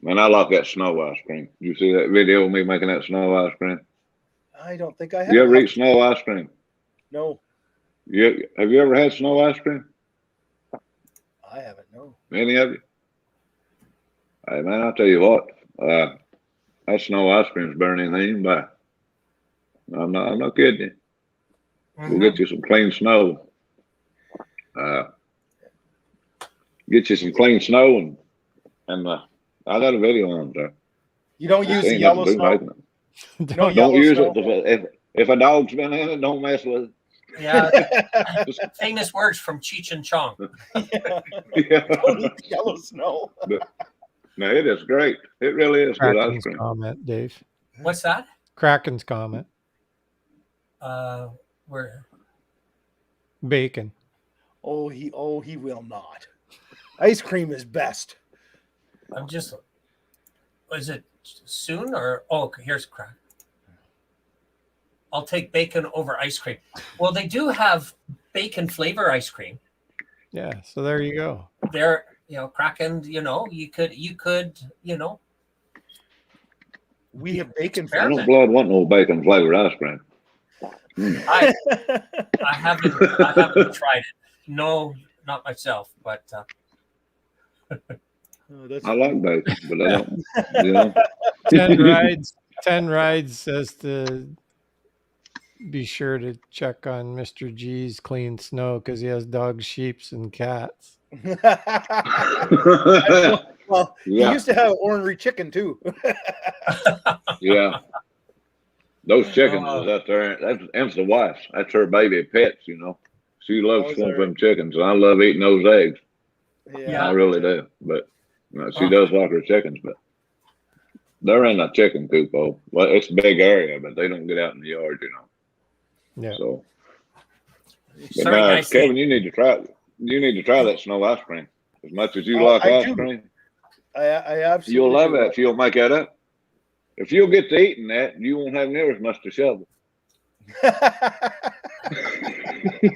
Man, I like that snow ice cream. Did you see that video of me making that snow ice cream? I don't think I have. You ever eat snow ice cream? No. Have you ever had snow ice cream? I haven't, no. Any of you? Hey, man, I'll tell you what. That snow ice cream's better than anything you can buy. I'm not kidding you. We'll get you some clean snow. Get you some clean snow and I got a video on there. You don't use the yellow snow? Don't use it. If a dog's been in it, don't mess with it. Yeah. Famous words from Cheech and Chong. Yeah. Don't eat the yellow snow. No, it is great. It really is good ice Kraken's cream. comment, Dave. What's that? Kraken's comment. Where? Bacon. Oh, he will not. Ice cream is best. Is it soon or? Oh, here's crack. I'll take bacon over ice cream. Well, they do have bacon flavor ice cream. Yeah, so there you go. There, Kraken, you could, We have bacon. I don't blood want no bacon flavored ice cream. I haven't tried it. No, not myself, but I like bacon, but I don't. 10 rides says to be sure to check on Mr. G's clean snow because he has dogs, sheeps, and cats. Well, he used to have ornery chicken too. Yeah. Those chickens is out there. That's Em's the wife. That's her baby pets, She loves them chickens, and I love eating those eggs. Yeah, I really do. But she does like her chickens, but they're in a chicken coop. Well, it's a big area, but they don't get out in the yard, Yeah. So, but Kevin, you need to try. You need to try that snow ice cream. As much as you like ice cream, I absolutely. You'll love it if you'll make that up. if you'll get to eating that, you won't have near as much to shovel.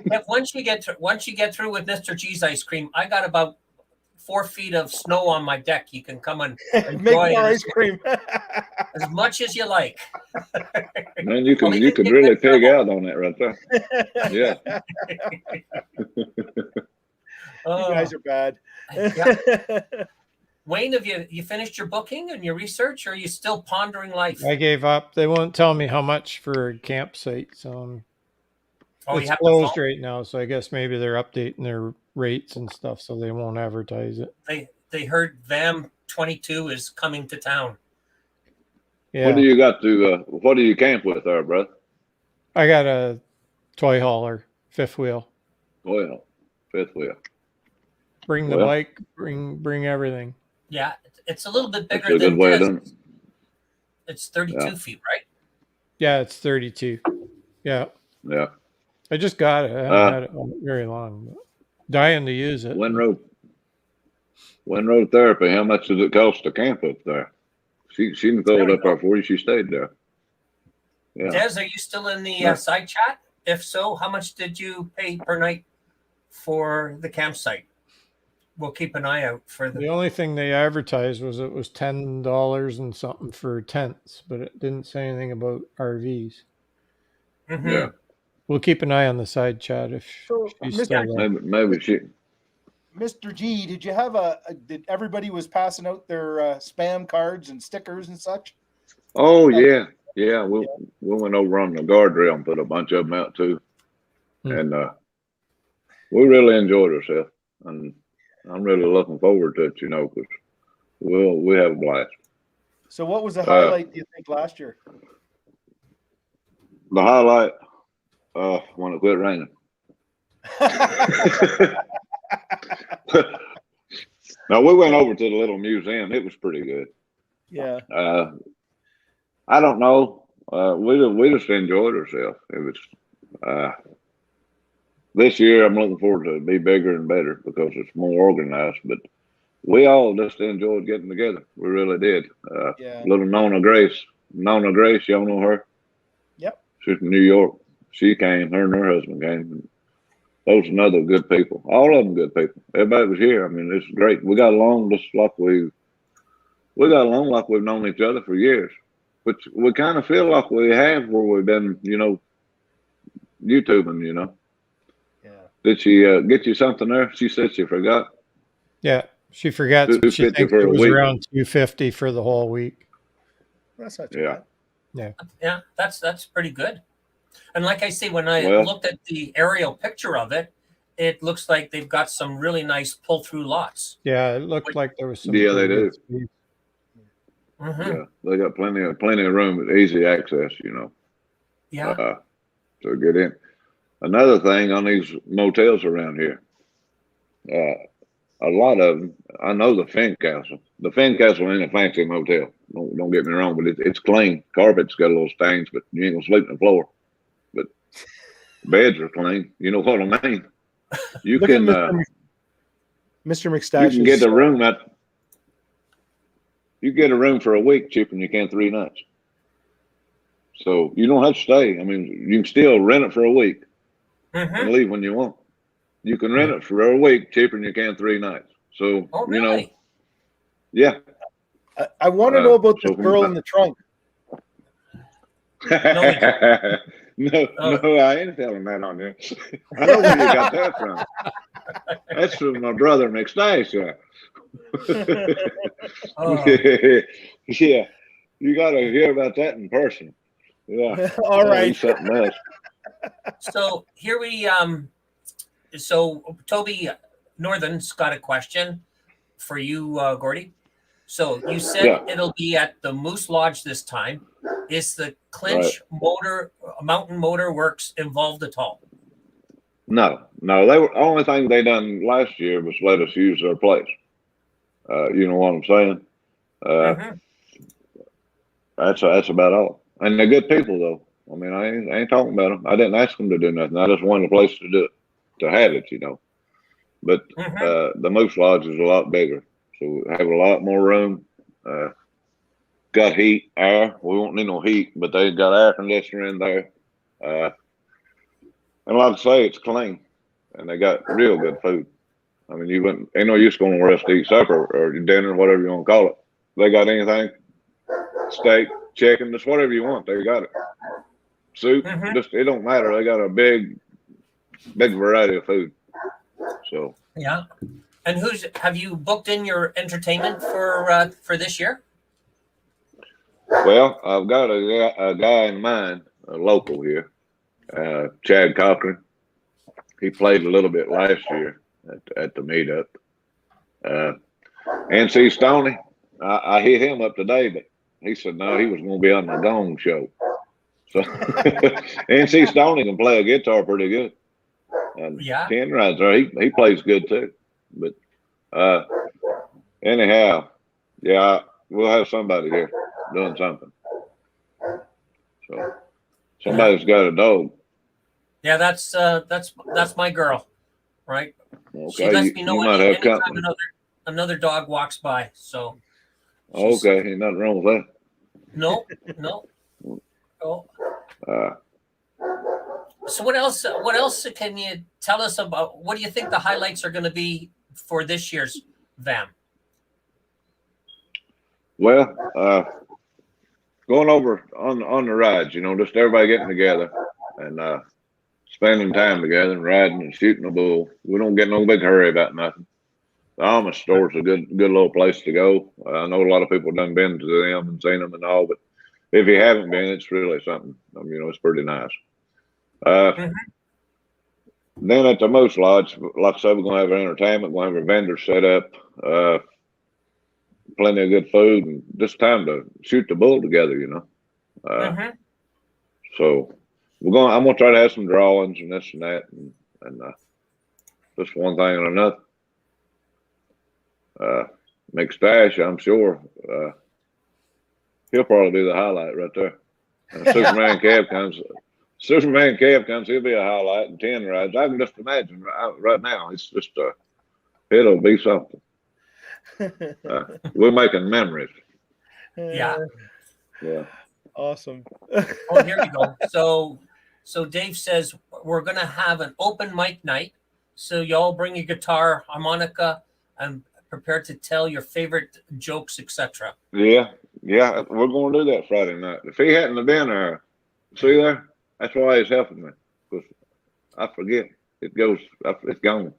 But once you get through with Mr. G's ice cream, I got about 4 feet of snow on my deck. You can come and Make enjoy more it ice cream. as much as you like. Man, you Well, can you could get really in pig trouble. out on that right there. Yeah. You guys are bad. Yeah. Wayne, have you finished your booking and your research, or are you still pondering life? I gave up. They won't tell me how much for a campsite, so Oh, you it's have to closed phone? right now. So I guess maybe they're updating their rates and stuff, so they won't advertise it. They heard VAMM 22 is coming to town. Yeah, What do you got to? What do you camp with, there, brother? I got a toy hauler, fifth wheel. Well, fifth wheel. Bring the Well. bike, bring everything. Yeah, it's a little bit That's bigger a good than way of this. doing it. It's 32 Yeah. feet, right? Yeah, it's 32. Yeah, Yeah. I just got it. I haven't had it very long. But dying to use it. Wind road therapy. How much does it cost to camp up there? She can throw There it we up go. there for you. She stayed there. Yeah. Des, are you still in the Yeah. side chat? If so, how much did you pay per night for the campsite? We'll keep an eye out for The the. only thing they advertised was it was $10 and something for tents, but it didn't say anything about RVs. Mhm. Yeah. We'll keep an eye on the side chat if So, she's Mr. still there. Maybe she. Mr. G, did you have did everybody was passing out their spam cards and stickers and such? Oh yeah. Yeah. We went over on the guardrail and put a bunch of them out too. And we really enjoyed ourselves. And I'm really looking forward to it, because we have a blast. So what was the highlight, do you think, last year? The highlight, when it quit raining. Now we went over to the little museum. It was pretty good. Yeah. I don't know. We just enjoyed ourselves. It was this year. I'm looking forward to it be bigger and better because it's more organized. But we all just enjoyed getting together. We really did. Yeah. Little Nona Grace, y'all know her? Yep. She's from New York. She came. Her and her husband came. Those are other good people. All of them good people. Everybody was here. I mean, it's great. We got along just like we've known each other for years. Which we kind of feel like we have where we've been, YouTubing, Yeah. Did she get you something there? She said she forgot. Yeah, she forgets. She 250 thinks for it a was week. around 250 for the whole week. That's not too Yeah. bad. Yeah, that's pretty good. And like I say, when I Well- looked at the aerial picture of it, it looks like they've got some really nice pull-through lots. Yeah, it looked like there was some. Yeah, they pretty do. good space. Mm-hmm. Yeah, they got plenty of room with easy access, Yeah. to get in. Another thing on these motels around here, a lot of them. I know the Finn Castle. The Finn Castle ain't a fancy motel. Don't get me wrong, but it's clean. Carpet's got a little stains, but you ain't gonna sleep on the floor. But beds are clean. You know what I mean? You Look can at Mr. you McStash. can get a room at. You get a room for a week cheaper than you can 3 nights. So you don't have to stay. I mean, you can still rent it for a week Mm-hmm. and leave when you want. You can rent it for a week cheaper than you can 3 nights. So, Oh, really? yeah. I want to know about so this girl in the trunk. No, I ain't telling that on there. I know where you got that from. That's from my brother McStash. Oh. Yeah, you got to hear about that in person. Yeah. All right. He's something else. So here we so Toby Northern's got a question for you, Gordy. So you said Yeah. it'll be at the Moose Lodge this time. Is the Clinch Mountain Motor Works involved at all? No. They were only thing they done last year was let us use their place. You know what I'm saying? Mhm. That's about all. And they're good people though. I mean, I ain't talking about them. I didn't ask them to do nothing. I just wanted a place to do it, to have it, But Mhm. the Moose Lodge is a lot bigger, so we have a lot more room. got heat, air. We won't need no heat, but they got air conditioner in there. And like I say, it's clean, and they got real good food. I mean, you wouldn't, ain't no use going to rest to eat supper or dinner, whatever you want to call it. They got anything, steak, chicken, just whatever you want. They got it. Soup, just it don't matter. They got a big variety of food. So yeah. And have you booked in your entertainment for this year? well, I've got a guy in mind, a local here, Chad Cochran. He played a little bit last year at the meetup. NC Stoney, I hit him up today, but he said no, he was going to be on the Gong show. So NC Stoney can play a guitar pretty good. And yeah, Ken rides there. He plays good too. But anyhow, yeah, we'll have somebody here doing something. So somebody's got a dog. Yeah, that's my girl, right? Okay, She lets me know might have anytime company. another dog walks by. So Okay, ain't nothing wrong with no. Oh. that. So what else can you tell us about? What do you think the highlights are going to be for this year's VAMM? Well, going over on the rides, just everybody getting together and spending time together and riding and shooting a bull. We don't get no big hurry about nothing. The Amish store's a good little place to go. I know a lot of people done been to them and seen them and all, but if you haven't been, it's really something. It's pretty nice. Then at the Moose Lodge, like I said, we're gonna have our entertainment, we're gonna have our vendors set up, plenty of good food, and just time to shoot the bull together, So I'm gonna try to have some drawings and this and that, and just one thing and another. McStash, I'm sure, he'll probably be the highlight right there. And Superman Cab comes, he'll be a highlight, and 10 rides. I can just imagine right now. It's just it'll be something. We're making memories. Yeah. Awesome. Oh, here we go. So Dave says we're gonna have an open mic night. So y'all bring your guitar, harmonica, and prepare to tell your favorite jokes, etc. Yeah, we're going to do that Friday night. If he hadn't have been there, see there, that's why he's helping me, because I forget. It's gone.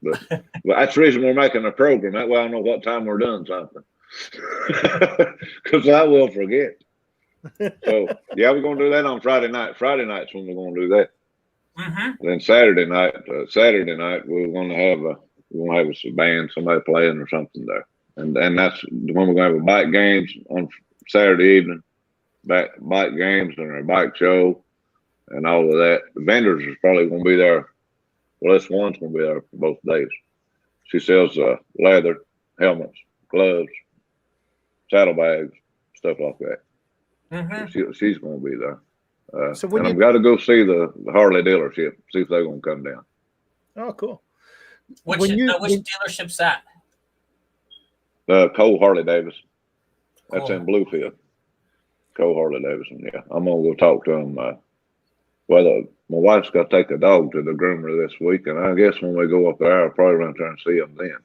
But that's the reason we're making a program. That way I know what time we're doing something, because I will forget. So yeah, we're going to do that on Friday night. Friday night's when we're going to do that. Then Saturday night, we're going to have a band, somebody playing or something there. And that's when we're going to have a bike games on Saturday evening, bike games and a bike show and all of that. The vendors is probably going to be there. Well, this one's going to be there for both days. She sells leather, helmets, gloves, saddlebags, stuff like that. She's going to be there. So and I've got to go see the Harley dealership, see if they're going to come down. Oh, cool. Which dealership's that? Cole Harley Davis. That's in Bluefield. Cole Harley Davidson. Yeah, I'm gonna go talk to him. My wife's got to take the dog to the groomer this week, and I guess when we go up there, I'll probably run there and see him then.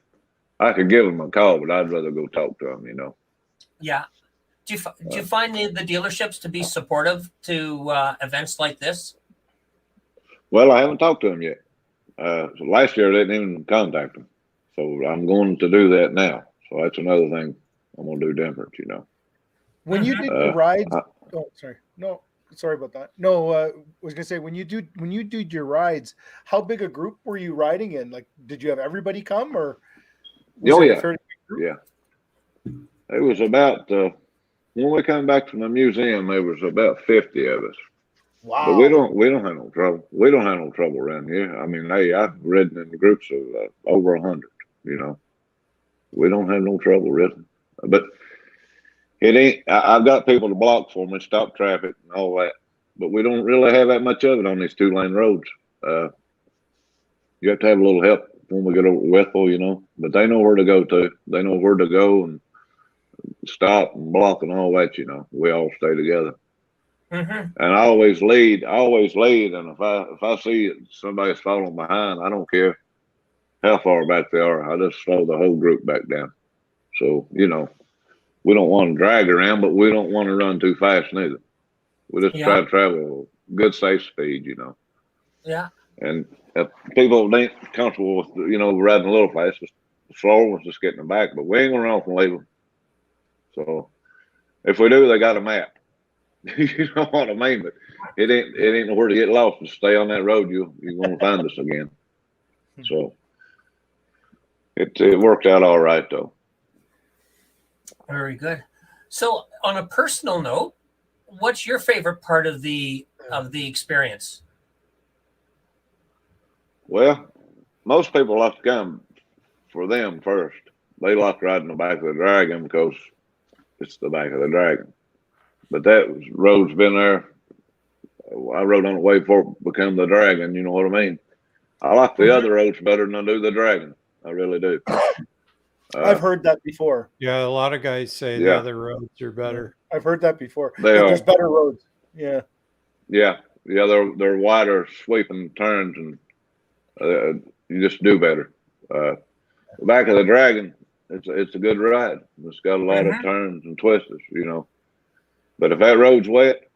I could give him a call, but I'd rather go talk to him. Yeah. Do you find the dealerships to be supportive to events like this? Well, I haven't talked to him yet. So last year I didn't even contact him, so I'm going to do that now. So that's another thing I'm gonna do different, When you did your rides, sorry about that. No, I was gonna say when you did your rides, how big a group were you riding in? Like, did you have everybody come, or was it a fairly big group? Yeah. It was about when we come back from the museum, there was about 50 of us. Wow. But we don't have no trouble. We don't have no trouble around here. I mean, I've ridden in groups of over 100. We don't have no trouble riding. But it ain't. I've got people to block for me, stop traffic and all that. But we don't really have that much of it on these 2-lane roads. You have to have a little help when we get over Wethel, But they know where to go to. They know where to go and stop and block and all that, you know. We all stay together. Mm-hmm. And I always lead. And if I see somebody's falling behind, I don't care how far back they are. I just slow the whole group back down. So, you know, we don't want to drag around, but we don't want to run too fast neither. We just try to travel good, safe speed, you know. Yeah. And if people ain't comfortable with, you know, riding a little fast, the slower ones just getting them back. But we ain't going to run off and leave them. So if we do, they got a map. You know what I mean? But it ain't nowhere to get lost. Just stay on that road. You're going to find us again. So it worked out all right, though. Very good. So on a personal note, what's your favorite part of the experience? Well, most people like to come for them first. They like riding the back of the Dragon because it's the back of the Dragon. But that road's been there. I rode on it way before it became the Dragon. You know what I mean? I like the other roads better than I do the Dragon. I really do. I've heard that before. Yeah, a lot of guys say the other roads are better. I've heard that before. There's better roads. Yeah. Yeah. They're wider sweeping turns, and you just do better. The back of the Dragon, it's a good ride. It's got a lot of turns and twists, you know. But if that road's wet,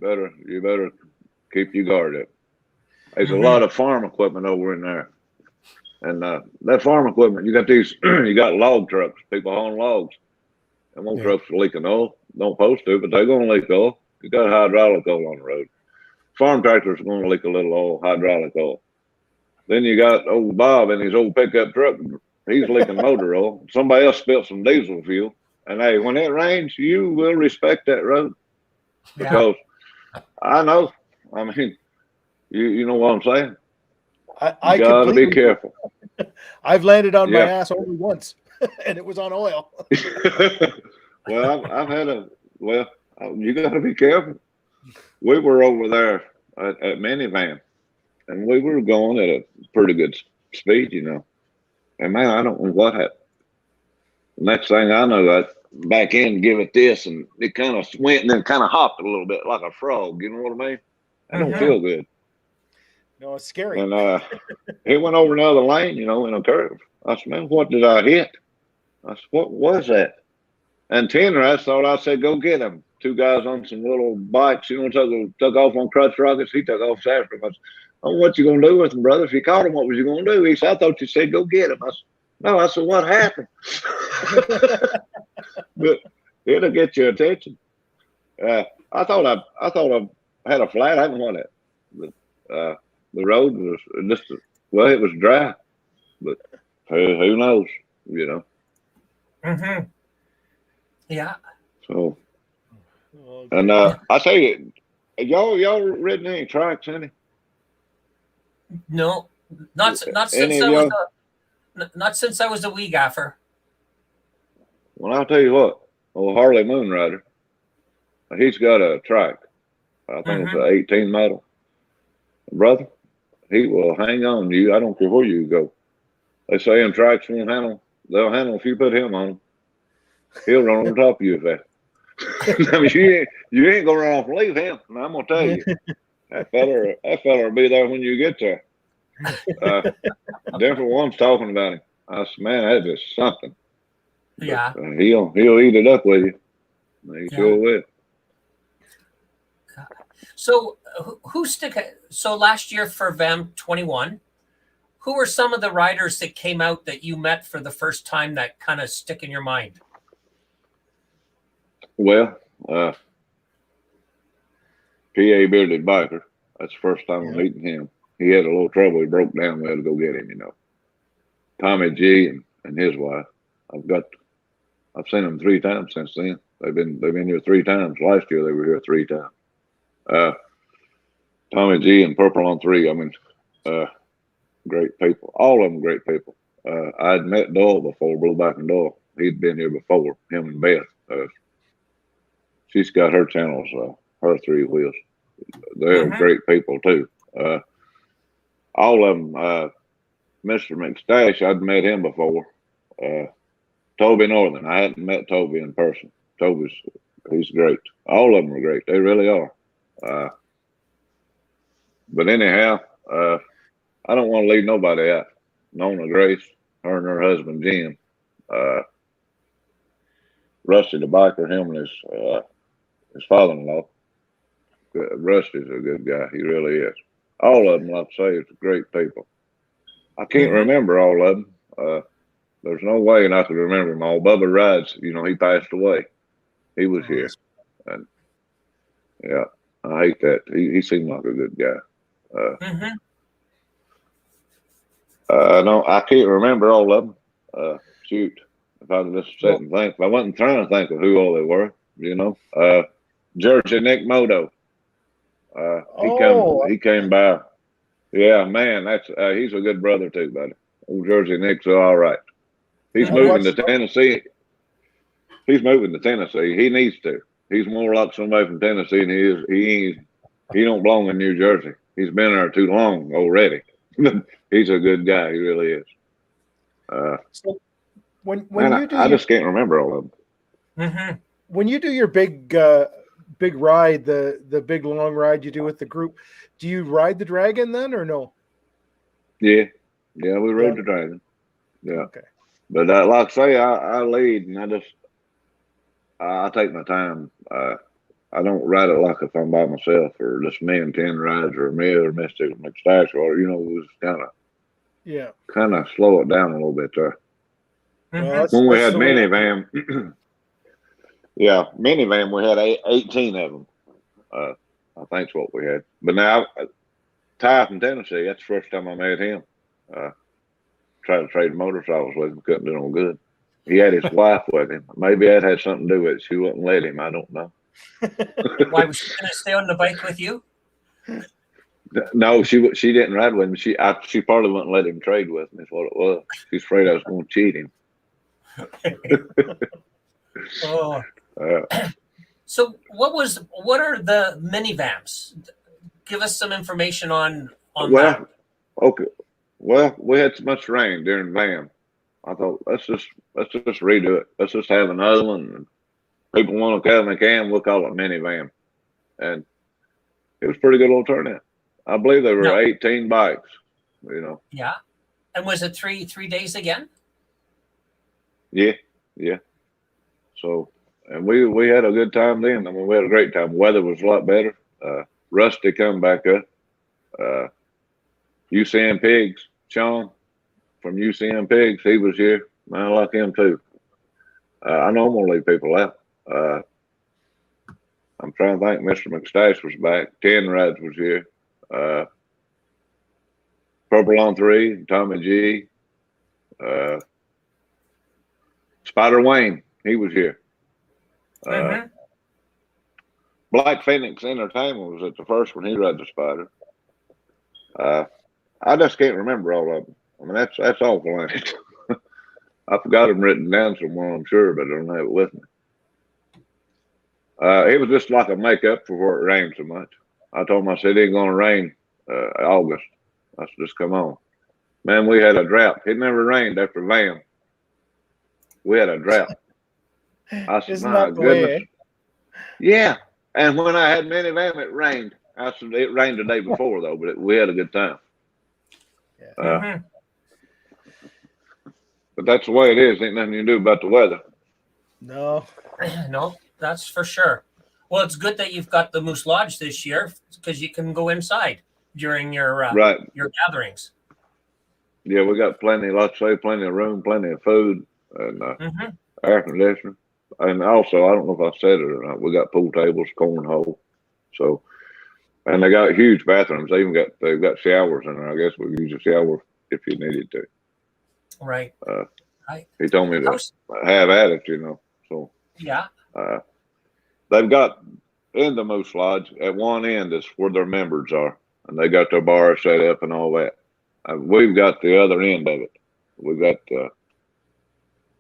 you better keep your guard up. There's a lot of farm equipment over in there. And that farm equipment, you got log trucks, people hauling logs. And most trucks are leaking oil. Don't supposed to, but they're going to leak oil. You got hydraulic oil on the road. Farm tractors are going to leak a little oil, hydraulic oil. Then you got old Bob in his old pickup truck. He's leaking motor oil. Somebody else spilled some diesel fuel. And hey, when it rains, you will respect that road. Because I know, I mean, you know what I'm saying? I gotta be careful. I've landed on my ass only once, and it was on oil. Well, you gotta be careful. We were over there at minivan, and we were going at a pretty good speed, you know. And man, I don't know what happened. Next thing I know, I back in, give it this, and it kind of went and then kind of hopped a little bit like a frog. You know what I mean? I don't feel good. No, it's scary. And it went over another lane, you know, in a curve. I said, man, what did I hit? I said, what was that? And Tanner, I thought I said, go get him. Two guys on some little bikes, you know, took off on crutch rockets. He took off after him. I said, oh, what you going to do with him, brother? If you caught him, what was you going to do? He said, I thought you said, go get him. I said, no, I said, what happened? But it'll get your attention. I thought I had a flat. I haven't won it. But, the road was just, well, it was dry, but who knows, you know? Yeah. So, and I tell you, y'all ridden any tracks, any? No, not since I was a wee gaffer. Well, I'll tell you what, old Harley Moonrider, he's got a trike. I think it's an 18 model. Brother, he will hang on to you. I don't care where you go. They say them trikes won't handle. They'll handle if you put him on them. He'll run on top of you if that. I mean, you ain't gonna run off and leave him. And I'm gonna tell you, that fella will be there when you get there. Different ones talking about him. I said, man, that's just something. Yeah. But, he'll eat it up with you. He sure will. So so last year for VAMM 21, who were some of the riders that came out that you met for the first time that kind of stick in your mind? Well, PA Bearded Biker. That's the first time I'm meeting him. He had a little trouble. He broke down. We had to go get him, you know. Tommy G and his wife. I've seen them 3 times since then. They've been here 3 times. Last year they were here 3 times. Tommy G and Purple on 3. I mean, great people. All of them great people. I'd met Doyle before, Blueback and Doyle. He'd been here before, him and Beth. She's got her channels, her 3 wheels. They're great people too. All of them, Mr. McStash, I'd met him before. Toby Northern. I hadn't met Toby in person. He's great. All of them are great. They really are. But anyhow, I don't want to leave nobody out. Nona Grace, her and her husband Jim, Rusty the biker, him and his father-in-law. Rusty's a good guy. He really is. All of them, like I say, are great people. I can't remember all of them. There's no way I could remember them all. Bubba Rides, he passed away. He was here. And yeah, I hate that. He seemed like a good guy. No, I can't remember all of them. Shoot. If I just sit and think. I wasn't trying to think of who all they were, Jersey Nick Moto. He came by. Yeah, man, he's a good brother too, buddy. Old Jersey Nick's all right. He's moving to Tennessee. He's moving to Tennessee. He needs to. He's more like somebody from Tennessee than he is. He don't belong in New Jersey. He's been there too long already. He's a good guy. He really is. So when I just can't remember all of them. When you do your big ride, the big long ride you do with the group, do you ride the Dragon then or no? Yeah, we rode the Dragon. Yeah. Okay. But like I say, I lead and I take my time. I don't ride it like if I'm by myself or just me and 10 rides or me or Mr. McStash or it was kind of slow it down a little bit there. Well, when we had minivan, minivan, we had 18 of them. I think's what we had. But now, Ty from Tennessee, that's the first time I met him. Tried to trade motorcycles with him, couldn't do no good. He had his wife with him. Maybe that had something to do with it. She wouldn't let him. I don't know. Why was she going to stay on the bike with you? No, she didn't ride with him. She probably wouldn't let him trade with me. Is what it was. She's afraid I was going to cheat him. So what are the mini VAMMs? Give us some information on that. Okay. Well, we had so much rain during VAMM. I thought let's just redo it. Let's just have another one. People want to come and can, we'll call it mini VAMM. And it was a pretty good little turnout. I believe there were 18 bikes, Yeah. And was it three days again? Yeah. So, and we had a good time then. I mean, we had a great time. Weather was a lot better. Rusty come back up. UCM Pigs, Sean from UCM Pigs, he was here. I like him too. I know I'm gonna leave people out. I'm trying to think. Mr. McStash was back. 10 Rides was here. Purple on 3, Tommy G. Spider Wayne, he was here. Black Phoenix Entertainment was at the first one. He rode the Spider. I just can't remember all of them. I mean, that's awful, ain't it? I forgot them written down somewhere, I'm sure, but I don't have it with me. It was just like a makeup for where it rained so much. I told him, I said, it ain't going to rain August. I said, just come on. Man, we had a drought. It never rained after VAMM. We had a drought. I said, Isn't my that the goodness. way, eh? Yeah. And when I had minivan, it rained. I said, it rained the day before, though, but we had a good time. But that's the way it is. Ain't nothing you can do about the weather. No, that's for sure. Well, it's good that you've got the Moose Lodge this year because you can go inside during your your gatherings. Yeah, we got plenty, like I say, plenty of room, plenty of food, and air conditioning. And also, I don't know if I said it or not, we got pool tables, cornhole. So, and they got huge bathrooms. They've got showers in there. I guess we could use a shower if you needed to. Right. He told me to have at it, So yeah. They've got in the Moose Lodge at one end is where their members are, and they got their bar set up and all that. We've got the other end of it. We've got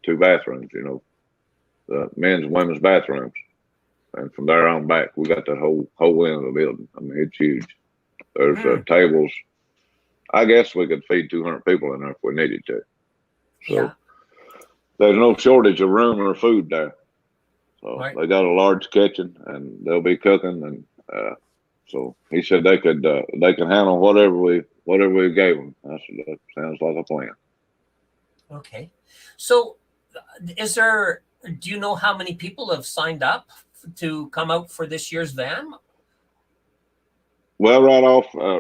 2 bathrooms, the men's and women's bathrooms, and from there on back, we got that whole end of the building. I mean, it's huge. There's tables. I guess we could feed 200 people in there if we needed to. So there's no shortage of room or food there. So Right. they got a large kitchen, and they'll be cooking. And so he said they can handle whatever we gave them. I said that sounds like a plan. Okay. So, do you know how many people have signed up to come out for this year's VAMM? Well,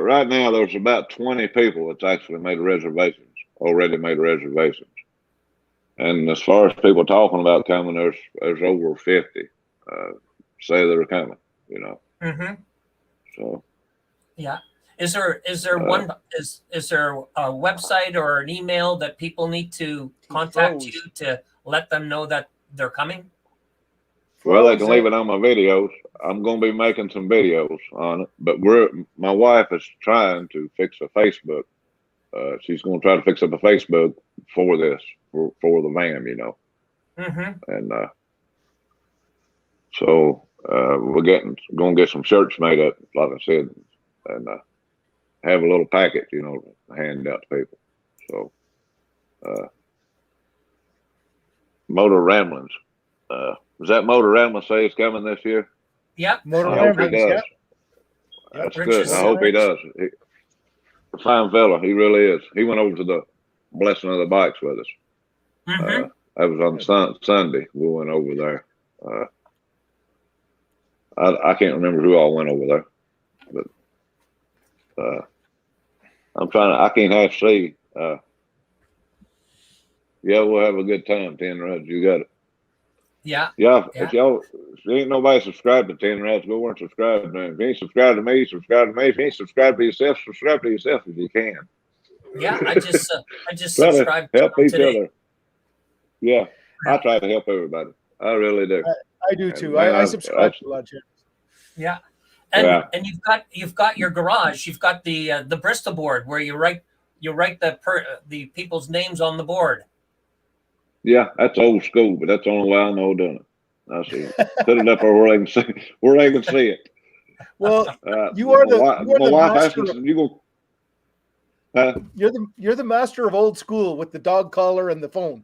right now there's about 20 people that's actually already made reservations. And as far as people talking about coming, there's over 50 say they're coming, you know. Mm-hmm. So yeah, is there is there a website or an email that people need to contact you to let them know that they're coming? Well, they can leave it on my videos. I'm going to be making some videos on it, but my wife is trying to fix a Facebook. She's going to try to fix up a Facebook for this, for the VAMM, you know. Mm-hmm. And so we're going to get some shirts made up, like I said, and have a little packet, you know, to hand out to people. So Motor Ramblings. Does that Motor Rambling say it's coming this year? Yep. Motor I hope he Ramblings, does. yep. That's Rich good. is- I hope he does. A fine fella, he really is. He went over to the Blessing of the Bikes with us. Mm-hmm. That was on Sunday. We went over there. I can't remember who all went over there, but I can't half see. Yeah, we'll have a good time, Ten Rods. You got it. Yeah. Yeah, Yeah. if ain't nobody subscribed to Ten Rods, go over and subscribe to him. If you ain't subscribed to me, subscribe to me. If you ain't subscribed to yourself, subscribe to yourself if you can. Yeah. I just Try to subscribed help to each today. other. Yeah, I try to help everybody. I really do. I do too. Man, I subscribe to a lot of channels. Yeah. And Yeah. and you've got your garage. You've got the Bristol board where you write the people's names on the board. Yeah, that's old school, but that's the only way I know doing it. I see. Put it up where they can see it. Well, you are my the wife master. asked me, "You go?" You're the master of old school with the dog collar and the phone.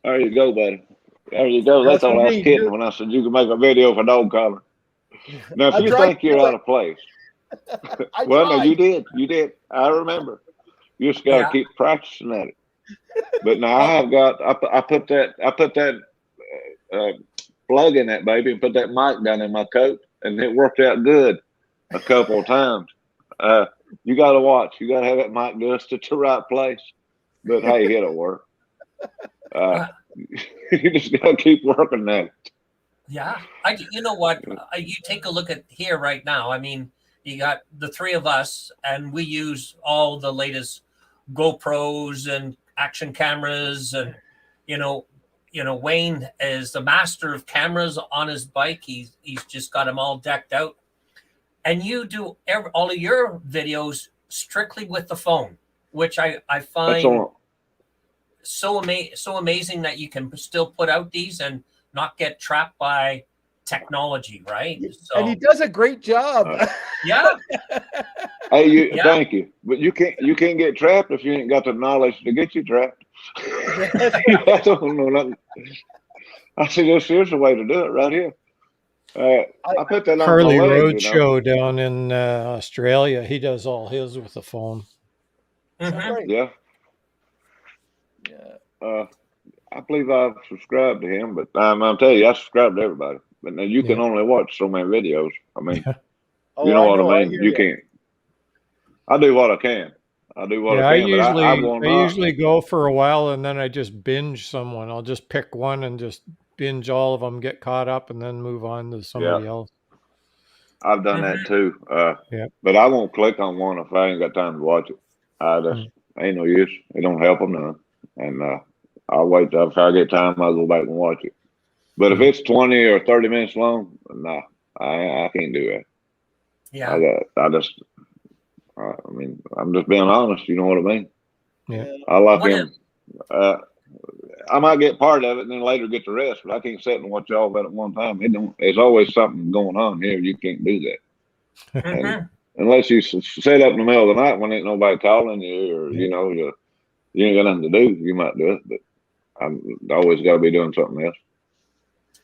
There you go, buddy. There you go. That's That's all what I I was mean. kidding when I said you can make a video for dog collar. Now, if I you tried think to you're do out it. of place, I well, no, tried. you did. You did. I remember. You just got to Yeah. keep practicing at it. But now I put that plug in that baby and put that mic down in my coat, and it worked out good a couple of times. You got to watch. You got to have that mic just at the right place. But hey, it'll work. You just got to keep working at it. Yeah. You know what? You take a look at here right now. I mean, you got the three of us, and we use all the latest GoPros and action cameras, and you know, Wayne is the master of cameras on his bike. He's just got them all decked out, and you do all of your videos strictly with the phone, which I That's find all. so amazing that you can still put out these and not get trapped by technology, right? So And he does a great job. yeah, Hey, Yeah. Thank you. But you can't get trapped if you ain't got the knowledge to get you trapped. I don't know nothing. I see here's the way to do it right here. I put that on Harley my leg, Road you know. Show down in Australia. He does all his with the phone. Mhm. Right. Yeah. Yeah. I believe I've subscribed to him, but I'll tell you, I subscribe to everybody. But now you can Yeah. only watch so many videos. I mean, Oh, you know what know, I mean? hear You ya. can't. I do what I can. I do what Yeah, I I can, but I will not. usually go for a while and then I just binge someone. I'll just pick one and just binge all of them, get caught up, and then move on to somebody else. I've done that too. Yeah. But I won't click on one if I ain't got time to watch it. I just ain't no use. It don't help them none. And I'll wait till if I get time, I'll go back and watch it. But if it's 20 or 30 minutes long, nah, I can't do that. Yeah. I mean, I'm just being honest. You know what I mean? Yeah. I like What him. I might get part of it and then later get the rest, but I can't sit and watch all of it at one time. There's always something going on here. You can't do that. Mhm. Unless you sit up in the middle of the night when ain't nobody calling you, or you know you ain't got nothing to do. You might do it, but I'm always got to be doing something else.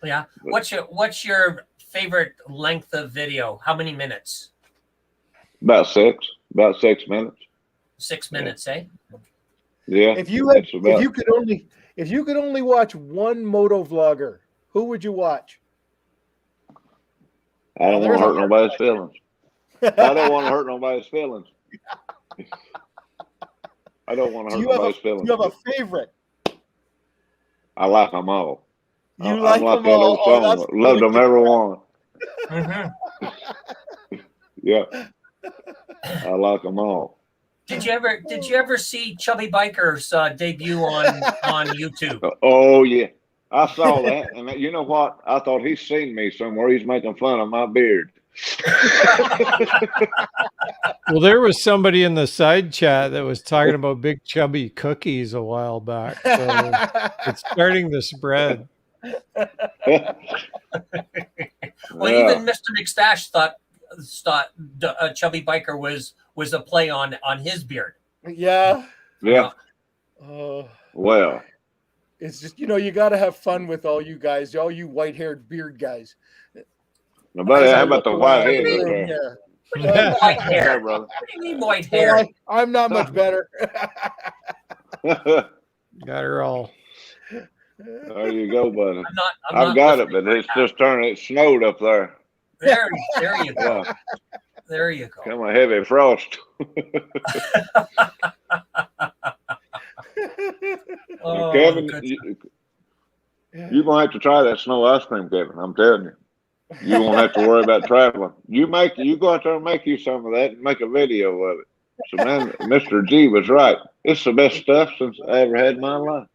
Yeah. What's your favorite length of video? How many minutes? About 6 minutes. 6 minutes, eh? Yeah. If you could only watch one moto vlogger, who would you watch? I don't want there's to a hurt hard nobody's feelings. I don't want to hurt nobody's feelings. I don't want to Do hurt you have nobody's feelings. you have a favorite? I like them all. You I'm like like them that old all? Oh, song. that's Loved them every one. Mm-hmm. Yeah. I like them all. Did you ever see Chubby Biker's debut on YouTube? Oh yeah, I saw that, and you know what? I thought he's seen me somewhere. He's making fun of my beard. Well, there was somebody in the side chat that was talking about big chubby cookies a while back. So it's starting to spread. Well, even Mr. McStash thought Chubby Biker was a play on his beard. Yeah. Yeah. Well, it's just, you got to have fun with all you guys, all you white-haired beard guys. Nobody, how about the white head room, up there? yeah. What do you mean white hair? Yeah, brother. What do you mean white hair? Well, I'm not much better. Got her all. There you go, buddy. I've got it, but it's just turning. It snowed up there. There you go. Yeah. There you go. Come a heavy frost. Oh, Kevin, good. you're going to have to try that snow ice cream, Kevin. I'm telling you. You won't have to worry about traveling. You go out there and make you some of that and make a video of it. So, man, Mr. G was right. It's the best stuff since I ever had in my life.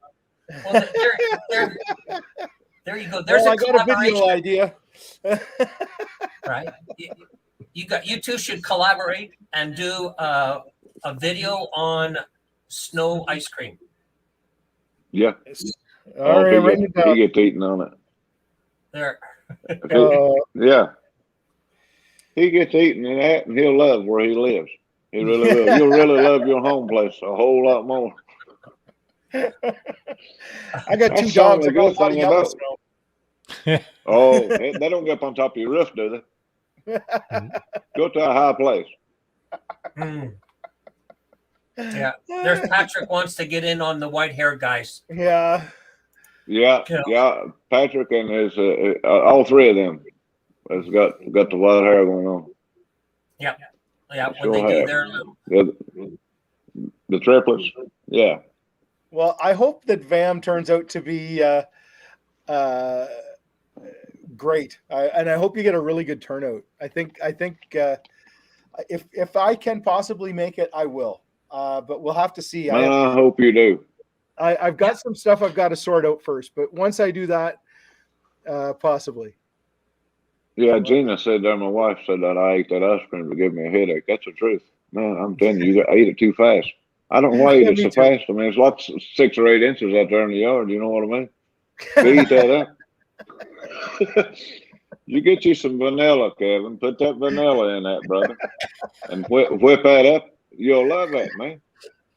Well, there you go. There's I got a video idea. Right? You two should collaborate and do a video on snow ice cream. Yeah. All right, he gets eaten on it. There. Yeah. He gets eaten in that, and he'll love where he lives. He really will. You'll really love your home place a whole lot more. I got two dogs. I got a lot of yellow snow. Oh, they don't get up on top of your roof, do they? Go to a high place. Mm. Yeah. There's Patrick wants to get in on the white hair guys. Yeah. Yeah. Patrick and his all three of them has got the white hair going on. Yeah. Yeah. Sure When they have. do The triplets. Yeah. Well, I hope that VAMM turns out to be great, and I hope you get a really good turnout. I think if I can possibly make it, I will. But we'll have to see. I hope you do. I've got some stuff I've got to sort out first, but once I do that, possibly. Yeah, Gina said that. My wife said that I ate that ice cream to give me a headache. That's the truth. Man, I'm telling you, I ate it too fast. I don't know why I eat it so fast. I mean, it's like 6 or 8 inches out there in the yard. You know what I mean? You eat that up. You get you some vanilla, Kevin. Put that vanilla in that, brother, and whip that up. You'll love that, man.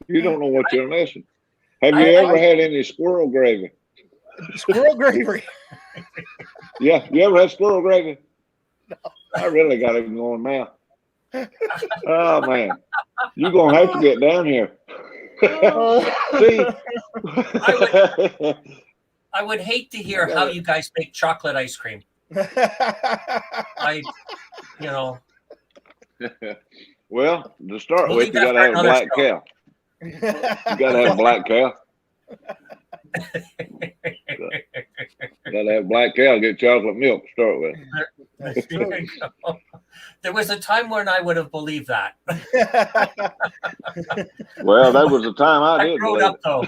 You don't know what you're missing. Have you ever had any squirrel gravy? Squirrel gravy? Yeah, you ever had squirrel gravy? No. I really got it going now. Oh man, you're gonna have to get down here. See, I would hate to hear how you guys make chocolate ice cream. Well, to start with, you gotta have a black cow. You gotta have a black cow. Gotta have black cow. Get chocolate milk to start with. There was a time when I would have believed that. Well, that was the time I did grew up though.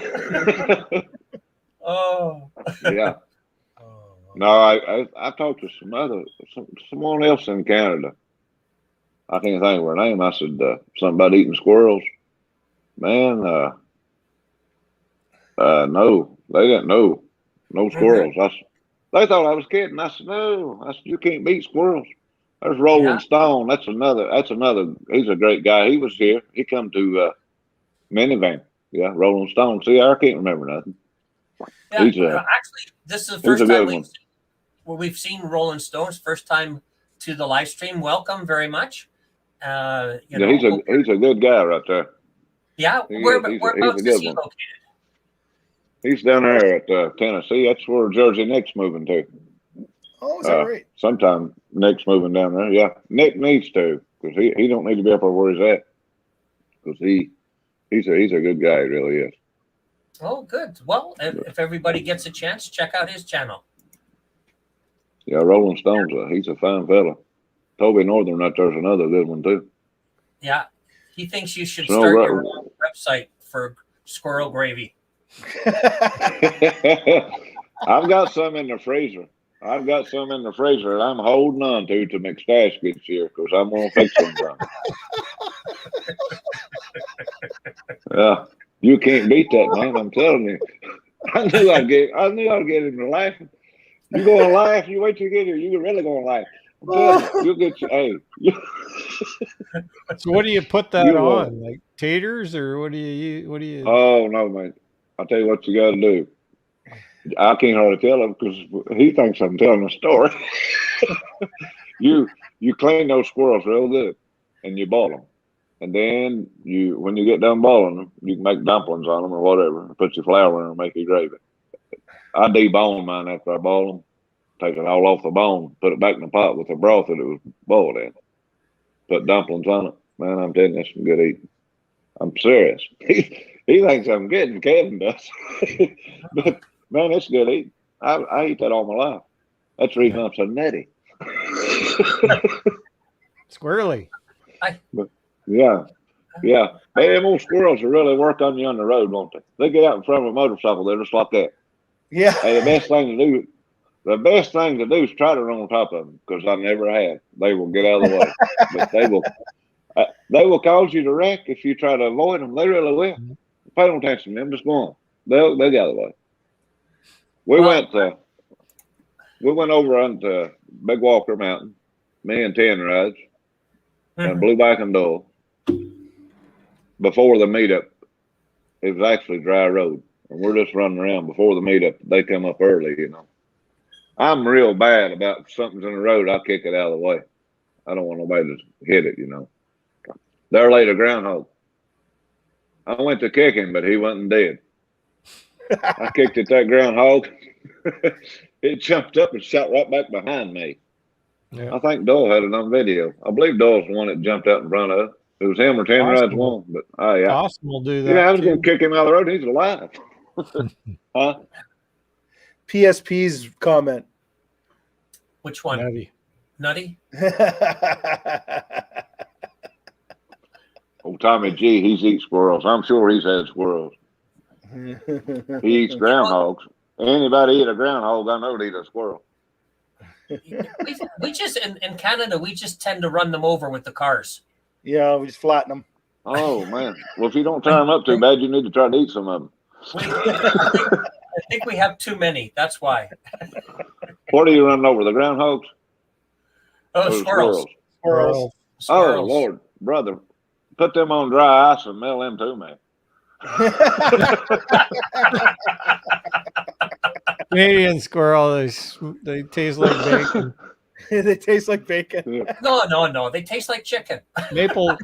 Oh. Yeah. No, I talked to someone else in Canada. I can't think of her name. I said something about eating squirrels. Man, no, they didn't know. No squirrels. They thought I was kidding. I said, no. I said, you can't beat squirrels. There's Rolling Stone. That's another. He's a great guy. He was here. He come to Minivan. Yeah, Rolling Stone. See, I can't remember nothing. Yeah, He's a- actually, this is the he's first a time good one. we've seen Rolling Stones. First time to the live stream. Welcome very much. You Yeah, know, he's a good guy right there. yeah. He is. Whereabouts He's a is good he one. located? He's down there at Tennessee. That's where Jersey Nick's moving to. Oh, is that right? Sometime Nick's moving down there. Yeah, Nick needs to, because he don't need to be up there where he's at, because he's a good guy. He really is. Oh, good. Well, if everybody gets a chance, check out his channel. Yeah, Rolling Stones. He's a fine fella. Toby Northern right there's another good one too. Yeah, he thinks you should Snow start Gra- your own website for squirrel gravy. I've got some in the freezer. That I'm holding on to McStash gets here, because I'm gonna fix them. Yeah, you can't beat that, man. I'm telling you. I knew I'd get him to laugh. You gonna laugh? You wait till you get here. You're really gonna laugh. I'm telling you, you'll get you. So what do you put that You on? Like taters, or what do you? Oh no, man! I'll tell you what you got to do. I can't hardly tell him, because he thinks I'm telling a story. You clean those squirrels real good, and you boil them, and then when you get done boiling them, you can make dumplings on them or whatever. Put your flour in them, and make your gravy. I debone mine after I boil them, take it all off the bone, put it back in the pot with the broth that it was boiled in. Put dumplings on it. Man, I'm telling you, that's some good eating. I'm serious. He thinks I'm kidding. Kevin does. But man, it's good eating. I eat that all my life. That's the reason I'm so nutty. Squirrely. Yeah. Hey, them old squirrels will really work on you on the road, won't they? They get out in front of a motorcycle, they're just like that. Yeah. Hey, the best thing to do is try to run on top of them, because I never have. They will get out of the way, but they will cause you to wreck if you try to avoid them. They really will. Pay no attention to them. Just go on. They'll get out of the way. We went over onto Big Walker Mountain, me and 10 rides, and Blueback and Dull. Before the meetup, it was actually dry road, and we're just running around. Before the meetup, they come up early, you know. I'm real bad about if something's in the road, I'll kick it out of the way. I don't want nobody to hit it, you know. There laid a groundhog. I went to kick him, but he wasn't dead. I kicked at that groundhog. It jumped up and shot right back behind me. Yeah. I think Dole had it on video. I believe Dole's the one that jumped out in front of it. It was him or 10 rides one, but yeah. Awesome will do that. Yeah, I was too. going to kick him out of the road. He's alive. Huh? PSP's comment. Which one? Nutty. Nutty? Old Tommy G, he's eat squirrels. I'm sure he's had squirrels. He eats groundhogs. Anybody eat a groundhog, I know they eat a squirrel. We just in Canada, we just tend to run them over with the cars. Yeah, we just flatten them. Oh, man. Well, if you don't tie them up too bad, you need to try to eat some of them. I think we have too many. That's why. What are you running over? The groundhogs? Oh, Or the squirrels. Squirrels. Oh, Squirrels. Lord. Brother, put them on dry ice and mail them to me. Canadian squirrel. They taste like bacon. They taste like bacon. No. They taste like chicken. maple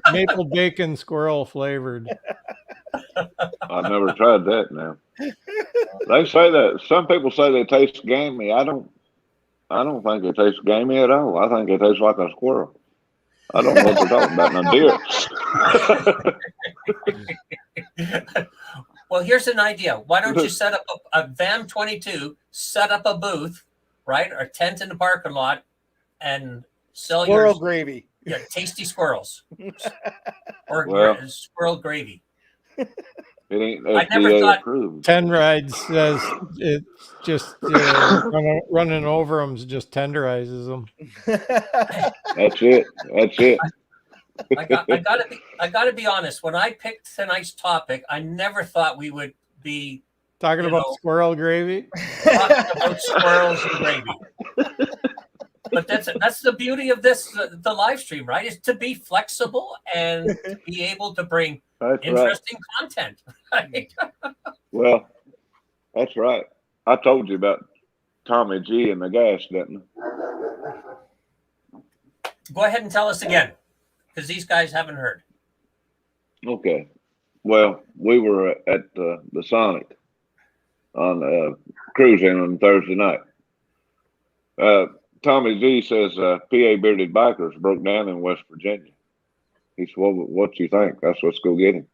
bacon squirrel flavored. I've never tried that now. They say that some people say they taste gamey. I don't think it tastes gamey at all. I think it tastes like a squirrel. I don't know what they're talking about. Now, deer. Well, here's an idea. Why don't you set up a VAMM 22, set up a booth, right, or tent in the parking lot, and sell Squirrel gravy. your tasty squirrels or squirrel gravy. It ain't I never FDA thought- approved. 10 rides says it just running over them just tenderizes them. That's it. I gotta be honest. When I picked tonight's topic, I never thought we would be Talking about squirrel gravy. talking about squirrels and gravy. But that's the beauty of this, the live stream, right? Is to be flexible and to be able to bring That's right. interesting content. Right? Well, That's right. I told you about Tommy G and the gas, didn't Go ahead and tell us again, because these guys haven't heard. I? Okay. Well, we were at the Sonic on cruising on Thursday night. Tommy G says PA bearded bikers broke down in West Virginia. He said, "Well, what you think?" I said, "Let's go get him."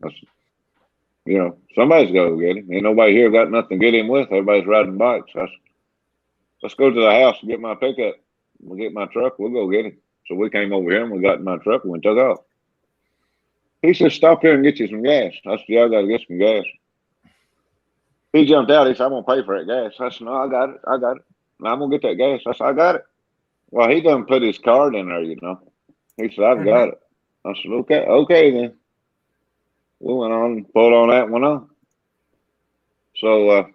I said, somebody's got to get him. Ain't nobody here got nothing to get him with. Everybody's riding bikes. I said, "Let's go to the house and get my pickup. We'll get my truck. We'll go get him." So we came over here and we got in my truck and we took off. He said, "Stop here and get you some gas." I said, "Yeah, I got to get some gas." He jumped out. He said, "I'm going to pay for that gas." I said, "No, I got it. I got it. No, I'm going to get that gas." I said, "I got it." Well, he done put his card in there, He said, "I've got it." I said, okay then. We went on and pulled on that one on. So a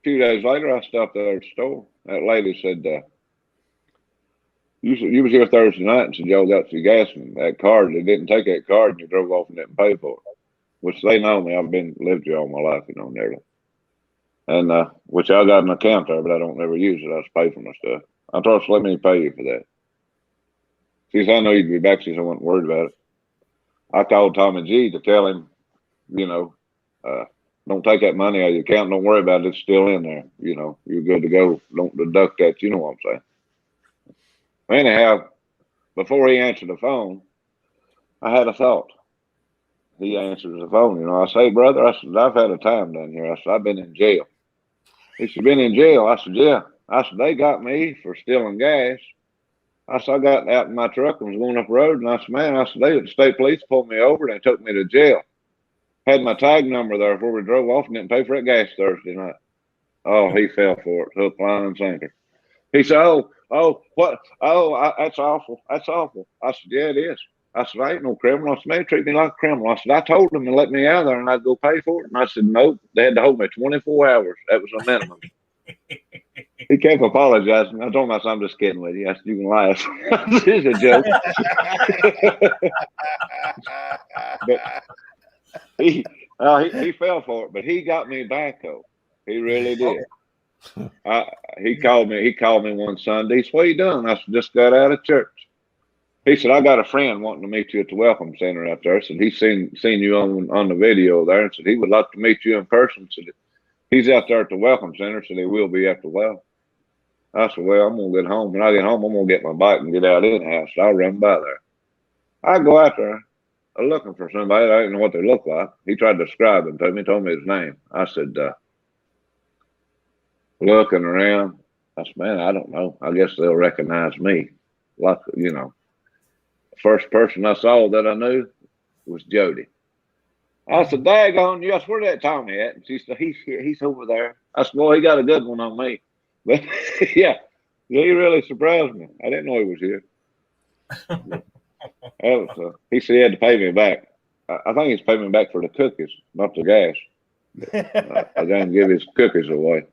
few days later, I stopped there at the store. That lady said, you was here Thursday night and said y'all got some gas in that card. They didn't take that card and you drove off and didn't pay for it. Which they know me. I've lived here all my life, nearly. And which I got an account there, but I don't ever use it. I just pay for my stuff. I told her, "Let me pay you for that." She said, "I know you'd be back." She said, "I wasn't worried about it." I called Tommy G to tell him, don't take that money out of your account. Don't worry about it. It's still in there. You're good to go. Don't deduct that. You know what I'm saying? Anyhow, before he answered the phone, I had a thought. He answers the phone. I say, "Brother," I said, "I've had a time down here." I said, "I've been in jail." He said, "Been in jail?" I said, "Yeah." I said, "They got me for stealing gas." I said, "I got out in my truck and was going up the road." And I said, the state police pulled me over and they took me to jail. Had my tag number there before we drove off and didn't pay for that gas Thursday night. Oh, he fell for it. Hook, line, and sinker. He said, what? That's awful. That's awful. I said, "Yeah, it is." I said, "I ain't no criminal." I said, "They treat me like a criminal." I said, "I told them to let me out of there and I'd go pay for it." And I said, "Nope, they had to hold me 24 hours. That was a minimum." He kept apologizing. I told him, "I'm just kidding with you." I said, "You can laugh." It's a joke. But he fell for it, but he got me back though. He really did. He called me one Sunday. He said, "What are you doing?" I said, "Just got out of church." He said, "I got a friend wanting to meet you at the Welcome Center out there." I said, "He's seen you on the video there," and said he would like to meet you in person. Said he's out there at the Welcome Center, so he will be after a while. I said, "Well, I'm gonna get home. When I get home, I'm gonna get my bike and get out in the house. So I'll run by there." I go out there looking for somebody. I didn't know what they looked like. He tried to describe him to me, told me his name. I said, looking around, I said, "Man, I don't know. I guess they'll recognize me." Like, first person I saw that I knew was Jody. I said, "Daggone, yes, where's that Tommy at?" And she said, he's over there." I said, "Boy, he got a good one on me." But yeah, he really surprised me. I didn't know he was here. He said he had to pay me back. I think he's paying me back for the cookies, not the gas. I didn't give his cookies away.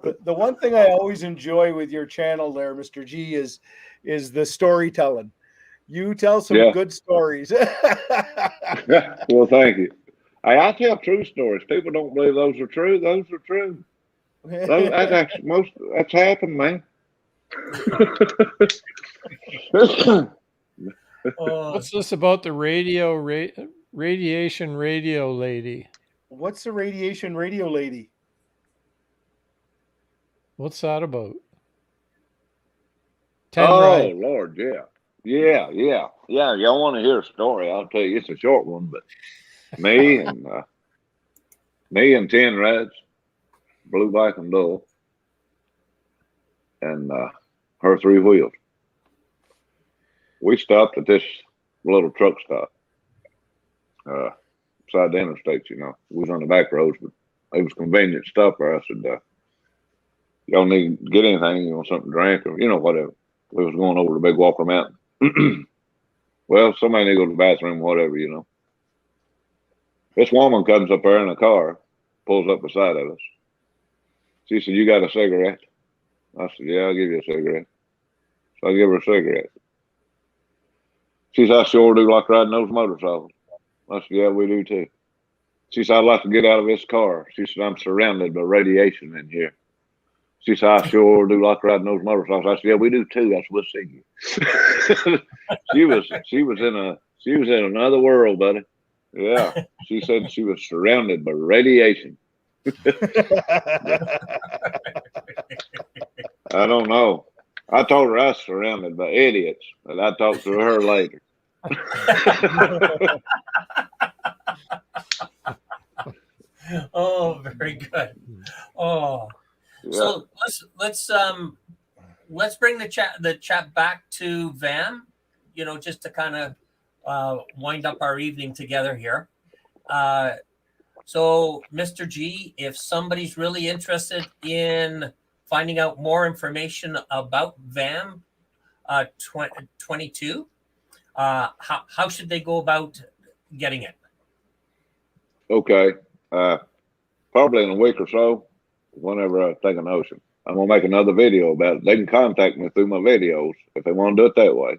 The one thing I always enjoy with your channel there, Mr. G, is the storytelling. You tell some good stories. Well, thank you. I tell true stories. People don't believe those are true. Those are true. That's happened, man. What's this about the radiation radio lady? What's the radiation radio lady? What's that about? Oh, Lord, yeah. Y'all want to hear a story? I'll tell you. It's a short one, but me and 10 rides, blue bike and dull, and her 3 wheels. We stopped at this little truck stop beside the interstate. We was on the back roads, but it was convenient to stop there. I said, "Y'all need to get anything, something to drink or whatever." We was going over the Big Walker Mountain. Well, somebody need to go to the bathroom, whatever, This woman comes up there in a car, pulls up beside of us. She said, "You got a cigarette?" I said, "Yeah, I'll give you a cigarette." So I give her a cigarette. She said, "I sure do like riding those motorcycles." I said, "Yeah, we do too." She said, I'd like to get out of this car. She said, I'm surrounded by radiation in here. She said, I sure do like riding those motorcycles. I said, yeah, we do too. That's we'll see you. she was in another world, buddy. Yeah. She said she was surrounded by radiation. I don't know. I told her I was surrounded by idiots, but I talked to her later. Oh, very good. Oh, Yeah. so let's bring the chat back to VAMM. You know, just to kind of wind up our evening together here. So, Mr. G, if somebody's really interested in finding out more information about VAMM 22, how should they go about getting it? Okay. Probably in a week or so, whenever I take a notion, I'm going to make another video about it. They can contact me through my videos if they want to do it that way,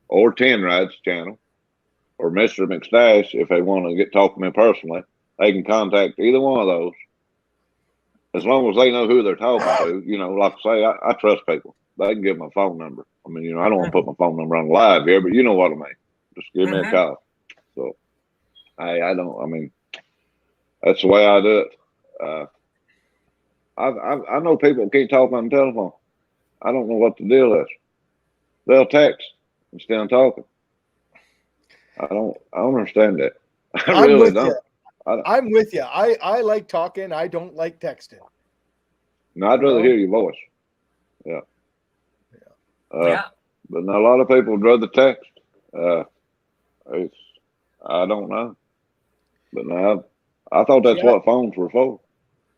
or 10 Rides channel, or Mr. McStash if they want to talk to me personally. They can contact either one of those. As long as they know who they're talking to, you know, like I say, I trust people. They can give my phone number. I mean, you know, I don't want to put my phone number on live here, but you know what I mean. Just give me a call. So, I mean, that's the way I do it. I know people can't talk on the telephone. I don't know what the deal is. They'll text instead of talking. I don't understand that. I really don't. I'm with you. I like talking. I don't like texting. No, I'd rather hear your voice. Yeah. Yeah. But a lot of people would rather text. I don't know. But now I thought that's what phones were for.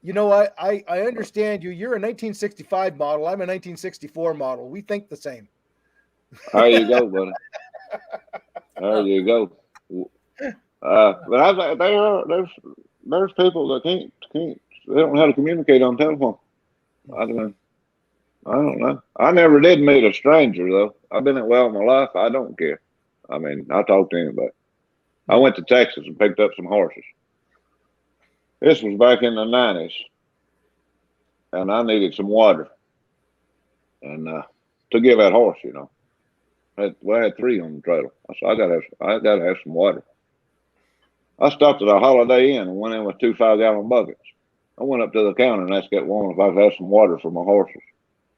You know what? I understand you. You're a 1965 model. I'm a 1964 model. We think the same. There you go, buddy. There you go. But there's people that can't they don't know how to communicate on telephone. I don't know. I never did meet a stranger though. I've been at well my life. I don't care. I mean, I talk to anybody. I went to Texas and picked up some horses. This was back in the 90s, and I needed some water, and to give that horse, you know. I had 3 on the trailer. I said, I gotta have some water. I stopped at a Holiday Inn and went in with 2 5-gallon buckets. I went up to the counter and asked that woman if I could have some water for my horses.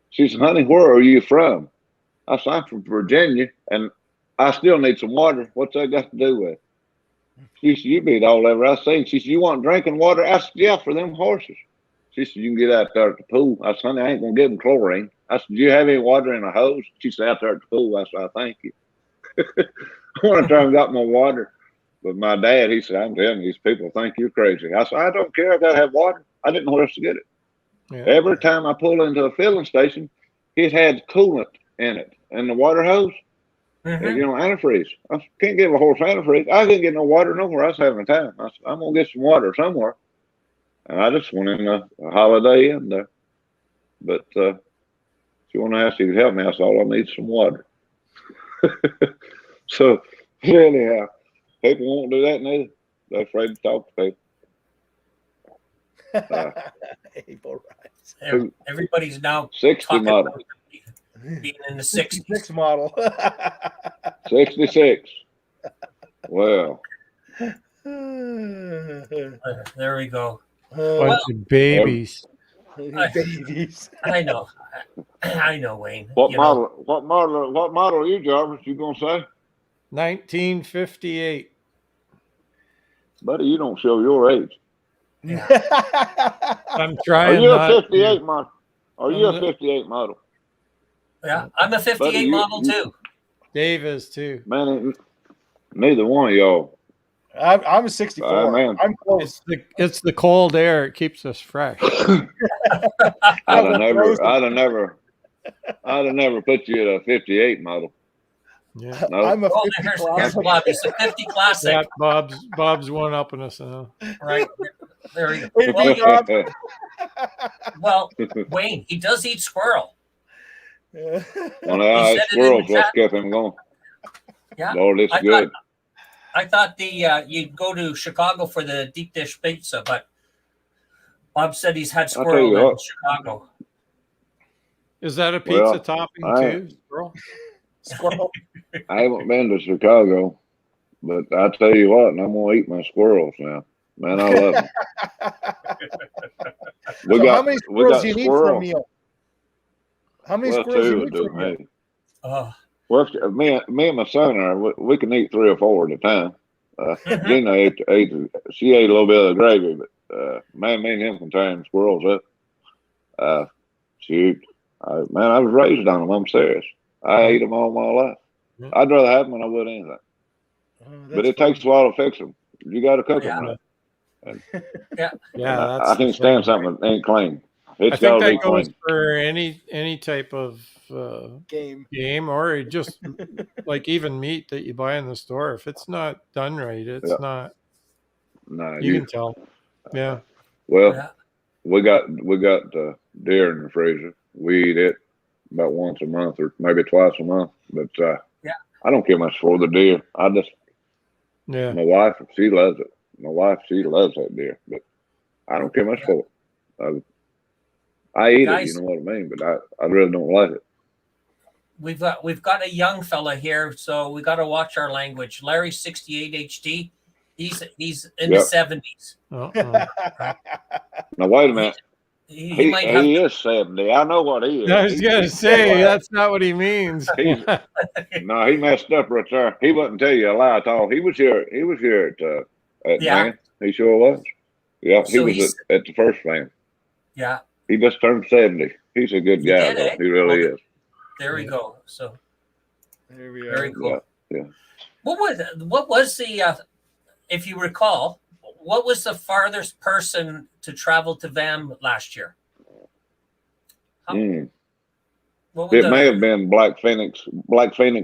She said, honey, where are you from? I said, I'm from Virginia, and I still need some water. What's that got to do with it? She said, you beat all ever I seen. She said, you want drinking water? I said, yeah, for them horses. She said, you can get out there at the pool. I said, honey, I ain't going to give them chlorine. I said, do you have any water in a hose? She said, out there at the pool. I said, thank you. I went there and got my water. But my dad, he said, I'm telling you, these people think you're crazy. I said, I don't care. I got to have water. I didn't know where else to get it. Yeah. Every time I pull into a filling station, it had coolant in it. And the water hose, you know, antifreeze. I can't give a horse antifreeze. I couldn't get no water nowhere. I was having a time. I said, I'm going to get some water somewhere. And I just went in a Holiday Inn there. But she wanted to ask if you could help me. I said, all I need is some water. So, anyhow, people won't do that neither. They're afraid to talk to people. Everybody's now 60 model. Being in the 60s. 66 model. 66. Well. There we go. Bunch of babies. Babies. I know, Wayne. What model are you, Jarvis? You gonna say? 1958. Buddy, you don't show your age. Yeah. I'm trying. Are you a 58 model? Are you a 58 model? Yeah, I'm a 58 Buddy, model too. Dave is too. Man, neither one of y'all. I'm a 64. Man. I'm close. It's the cold air. It keeps us fresh. I'd have never put you at a 58 model. Yeah. No. I'm a 50 here's Bob. It's a 50 classic. Yeah, Bob's one up in us now. Right. There we go. Hey, Well, Wayne, he does eat squirrel. Well, I squirrels, let's get them going. Yeah. Lord, it's good. I thought you'd go to Chicago for the deep dish pizza, but Bob said he's had tell you squirrel in what. Chicago. Is that a pizza Well, topping I- too, squirrel? Squirrel. I haven't been to Chicago, but I tell you what, and I'm gonna eat my squirrels now. Man, I love them. So how many squirrels do you need for a squirrel. meal? How many Well, squirrels do two you would need do for a meal? me. Oh, Well, if me and my son are, we can eat 3 or 4 at a time. Gina she ate a little bit of the gravy, but man, me and him can tear them squirrels up. Shoot, man, I was raised on them. I'm serious. I ate them all my life. Yeah. I'd rather have them than I would anything. Oh, But that's it takes a while to fix them. You got to cook them Yeah. right. And Yeah, I that's. can't stand something that ain't clean. I It's think got to be that goes clean. for any type of game. game, or just like even meat that you buy in the store. If it's not done right, it's Yeah. not. Nah, You can tell. Yeah. Well, yeah. we got deer in the freezer. We eat it about once a month or maybe twice a month. But Yeah. I don't care much for the deer. Yeah. My wife, she loves it. My wife, she loves that deer, but I don't care much for it. I eat it, you Guys. know what I mean, but I really don't like it. We've got a young fella here, so we got to watch our language. Larry 68 HD, he's in the Yep. 70s. Uh-uh. Now wait a minute. He might have. He is 70. I know what he is. I was gonna say that's not what he means. No, he messed up right there. He wouldn't tell you a lie at all. He was here. He was here at Yeah. Van. He sure was. Yeah, So he was at the first Van. Yeah, He just turned 70. He's a good He guy, did, though. eh? He really Well, is. there we go. So There we very are. cool. Yeah. What was the if you recall, what was the farthest person to travel to VAMM last year? Mm. What was It may have been Black Phoenix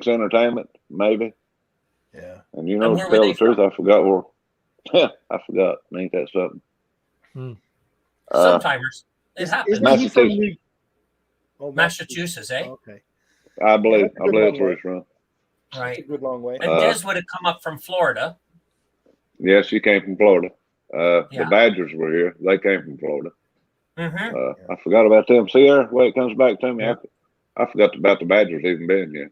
Entertainment, maybe. Yeah. And you know, And to where were tell they the truth, I forgot where. I forgot. Ain't that something? Hmm. Sometimers. It happens. Isn't he from Massachusetts. Massachusetts, eh? Okay. I believe. that's a good That's long where way. it's from. That's a Right. good long way. And Des would have come up from Florida. Yes, she came from Florida. Yeah. The Badgers were here. They came from Florida. Mm-hmm. I forgot about them. See there, when it comes back to me, Yeah. I forgot about the Badgers even being here.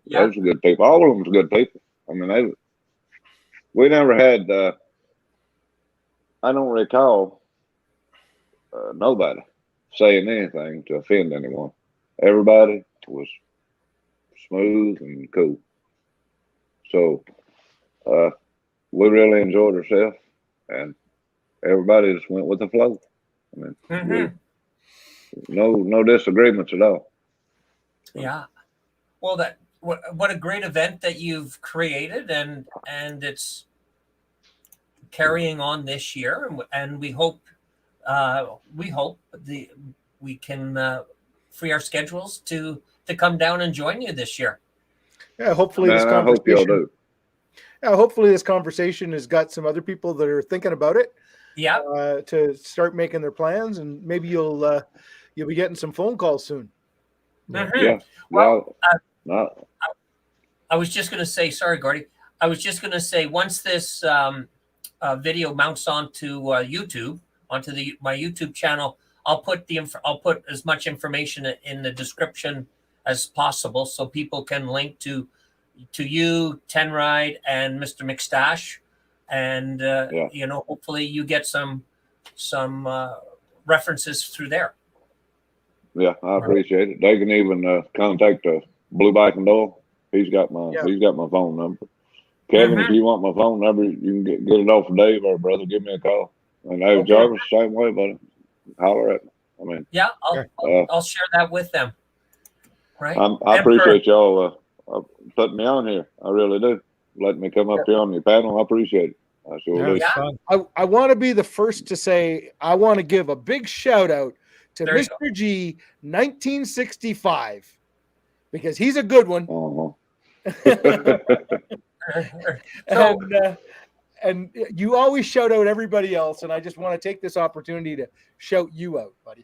Yeah. Those are good people. All of them was good people. I mean, we never had. I don't recall nobody saying anything to offend anyone. Everybody was smooth and cool. So we really enjoyed ourselves, and everybody just went with the flow. I mean, Mm-hmm. no disagreements at all. Yeah. Well, what a great event that you've created, and it's carrying on this year, and we hope we can free our schedules to come down and join you this year. Yeah, hopefully this Man, I hope y'all conversation. do. Yeah, hopefully this conversation has got some other people that are thinking about it. Yeah. To start making their plans, and maybe you'll be getting some phone calls soon. Mhm. Yeah. Well, not. I was just going to say, sorry, Gordy. I was just going to say, once this video mounts onto YouTube, onto my YouTube channel, I'll put as much information in the description as possible, so people can link to you, Ten Ride, and Mr. McStash, and hopefully you get some references through there. Yeah, I appreciate it. They can even contact Blue Bike and Door. He's got my phone number. Kevin, if you want my phone number, you can get it off of Dave or brother. Give me a call. And Dave Jarvis, same way, buddy. Holler at me. I mean, yeah, I'll share that with them. Right. I appreciate y'all putting me on here. I really do. Letting me come up here on your panel. I appreciate it. I sure do. it's fun. I want to be the first to say I want to give a big shout out to There you Mr. G1965 because he's a good one. And you always shout out everybody else, and I just want to take this opportunity to shout you out, buddy.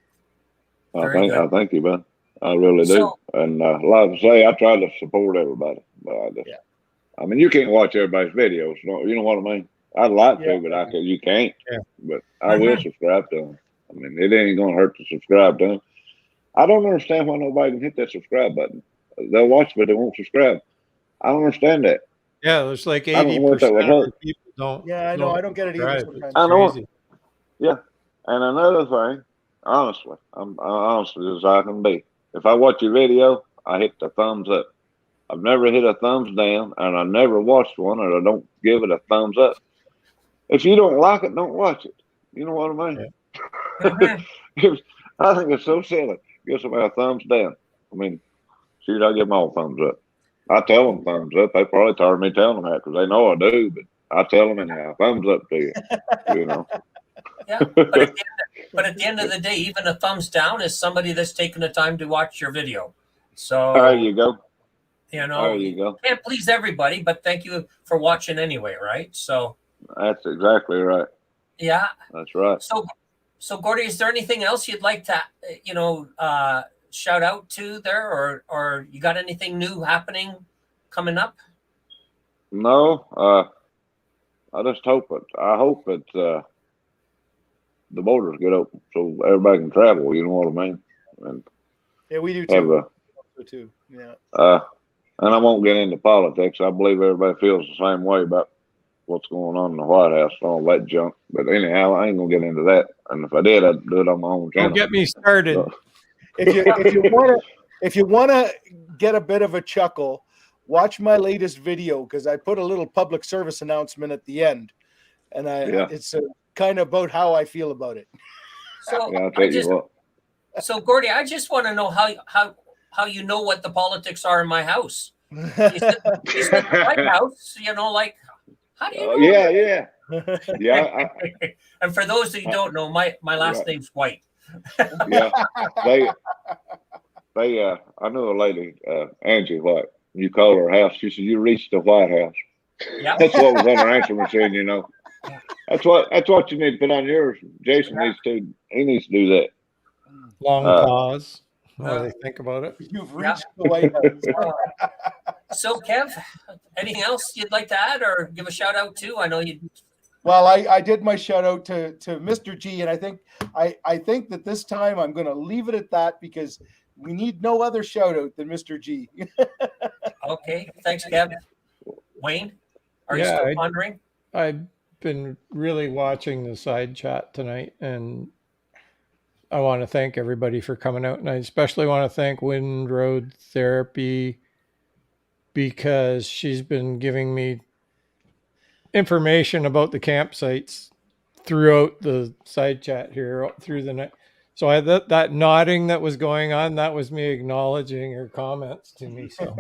I thank you, man. I really do. So- And like I say, I try to support everybody, but I mean, you can't watch everybody's videos. You know what I mean? I'd like to, but you can't. Yeah. But I will subscribe to them. I mean, it ain't going to hurt to subscribe to them. I don't understand why nobody can hit that subscribe button. They'll watch, but they won't subscribe. I don't understand that. Yeah, there's like I don't know what that 80% would hurt. of people don't. Yeah, I know. I don't get it either subscribe. sometimes. I know. Crazy. Yeah. And another thing, honestly, I'm honest as I can be. If I watch a video, I hit the thumbs up. I've never hit a thumbs down, and I never watched one, and I don't give it a thumbs up. If you don't like it, don't watch it. You know what I mean? Mhm. I think it's so silly. Give somebody a thumbs down. I mean, shoot, I give them all thumbs up. I tell them thumbs up. They probably tired of me telling them that because they know I do, but I tell them anyhow, thumbs up to you. You know. Yeah, but at the end of the day, even a thumbs down is somebody that's taken the time to watch your video. So There you go. you know, There you go. can't please everybody, but thank you for watching anyway, right? So That's exactly right. yeah. That's right. So Gordy, is there anything else you'd like to, shout out to there, or you got anything new happening coming up? No, I just hope it. I hope that the borders get open so everybody can travel. You know what I mean? And Yeah, we do have too. Yeah. and I won't get into politics. I believe everybody feels the same way about what's going on in the White House and all that junk. But anyhow, I ain't gonna get into that. And if I did, I'd do it on my own channel. Don't get me started. So, If you wanna get a bit of a chuckle, watch my latest video because I put a little public service announcement at the end, and it's kind of about how I feel about it. So yeah, I'll tell you what. So Gordy, I just want to know how you know what the politics are in my house. You said the White House, like how do you know? Yeah. And for those that you don't know, my last name's White. Yeah. I know a lady, Angie White. You call her house, she said, "You reached the White House." Yeah. That's what was on her answer machine, That's what you need to put on yours. Jason needs to do that. Long pause while they think about it. You've reached the White House. So Kev, anything else you'd like to add or give a shout out to? I know you. Well, I did my shout out to Mr. G, and I think that this time I'm going to leave it at that because we need no other shout out than Mr. G. Okay, thanks, Kev. Wayne, are you still pondering? I've been really watching the side chat tonight, and I want to thank everybody for coming out, and I especially want to thank Wind Road Therapy because she's been giving me information about the campsites throughout the side chat here through the night. So that nodding that was going on, that was me acknowledging her comments to me. So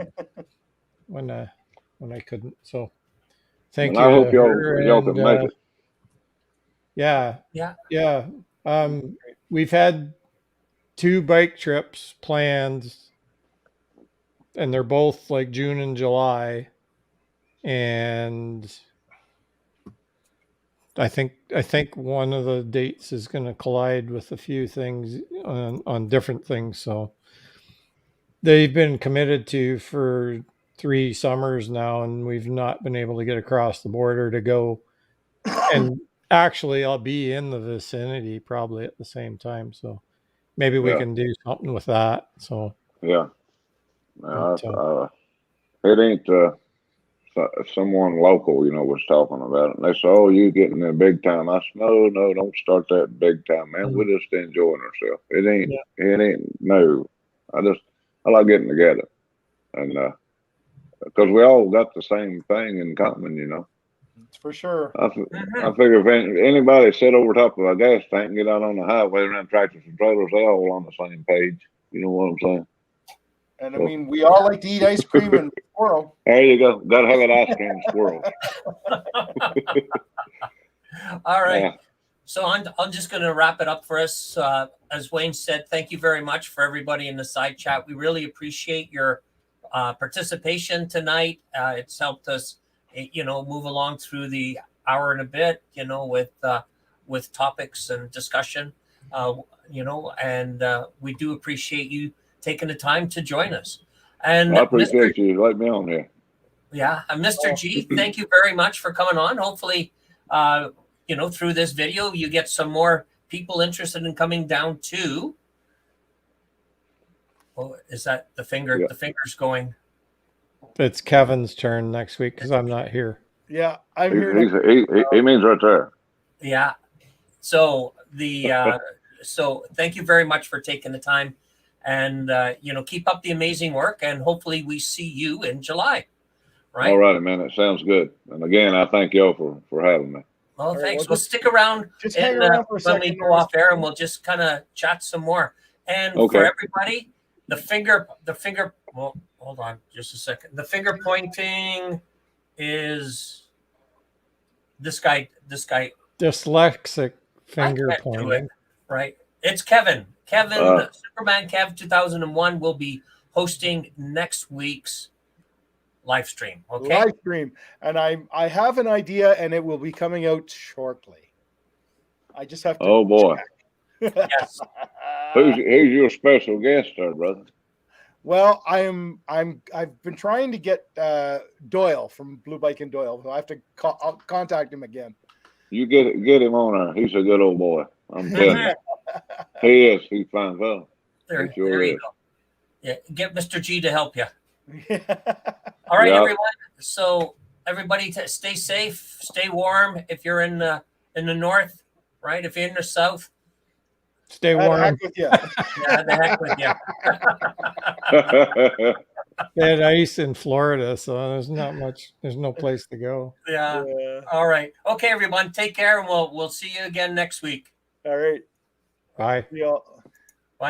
when I couldn't, so thank you. I hope y'all can make it. Yeah. We've had 2 bike trips planned, and they're both like June and July, and I think one of the dates is going to collide with a few things on different things. So they've been committed to for 3 summers now, and we've not been able to get across the border to go. And actually, I'll be in the vicinity probably at the same time. So maybe we can do something with that. So yeah, it ain't. Someone local, was talking about it. And they said, "Oh, you getting there big time?" I said, "No, don't start that big time, man. We're just enjoying ourselves. It ain't. No, I like getting together, and because we all got the same thing in common, It's for sure. I figure if anybody sit over top of a gas tank and get out on the highway around tractors and trailers, they all on the same page. You know what I'm saying? And I mean, we all like to eat ice cream and squirrel. There you go. Got to have an ice cream squirrel. All right. Yeah. So I'm just going to wrap it up for us. As Wayne said, thank you very much for everybody in the side chat. We really appreciate your participation tonight. It's helped us, move along through the hour and a bit, with topics and discussion, and we do appreciate you taking the time to join us. And I appreciate you letting me on here. Yeah, Mr. Oh. G, thank you very much for coming on. Hopefully, through this video, you get some more people interested in coming down too. Oh, is that the finger? Yeah. The finger's going. It's Kevin's turn next week because I'm not here. Yeah, I'm He, here. he means right there. Yeah. So so thank you very much for taking the time, and keep up the amazing work, and hopefully we see you in July. Right. All righty, man. That sounds good. And again, I thank y'all for having me. Well, right, thanks. well, We'll stick around, just hang around for a when we second go there. off air, and we'll just kind of chat some more. And Okay. for everybody, the finger. Well, hold on, just a second. The finger pointing is this guy. Dyslexic I finger can't do pointing. it. Right. It's Kevin. Superman Kev 2001 will be hosting next week's live stream. Okay. Live stream, and I have an idea, and it will be coming out shortly. I just have to. Oh boy. Yes. Who's your special guest there, brother? Well, I've been trying to get Doyle from Blue Bike and Doyle. So I have to I'll contact him again. You get him on there. He's a good old boy. I'm telling you. He is. He's fine fellow. There Sure you is. go. Yeah, get Mr. G to help you. Yeah. All right, Yeah. everyone. So everybody, stay safe, stay warm. If you're in the north, right? If you're in the south, Stay The warm. heck with you. yeah, the heck with you. They had ice in Florida, so there's no place to go. Yeah. Yeah. All right. Okay, everyone. Take care, and we'll see you again next week. All right. Bye. See y'all.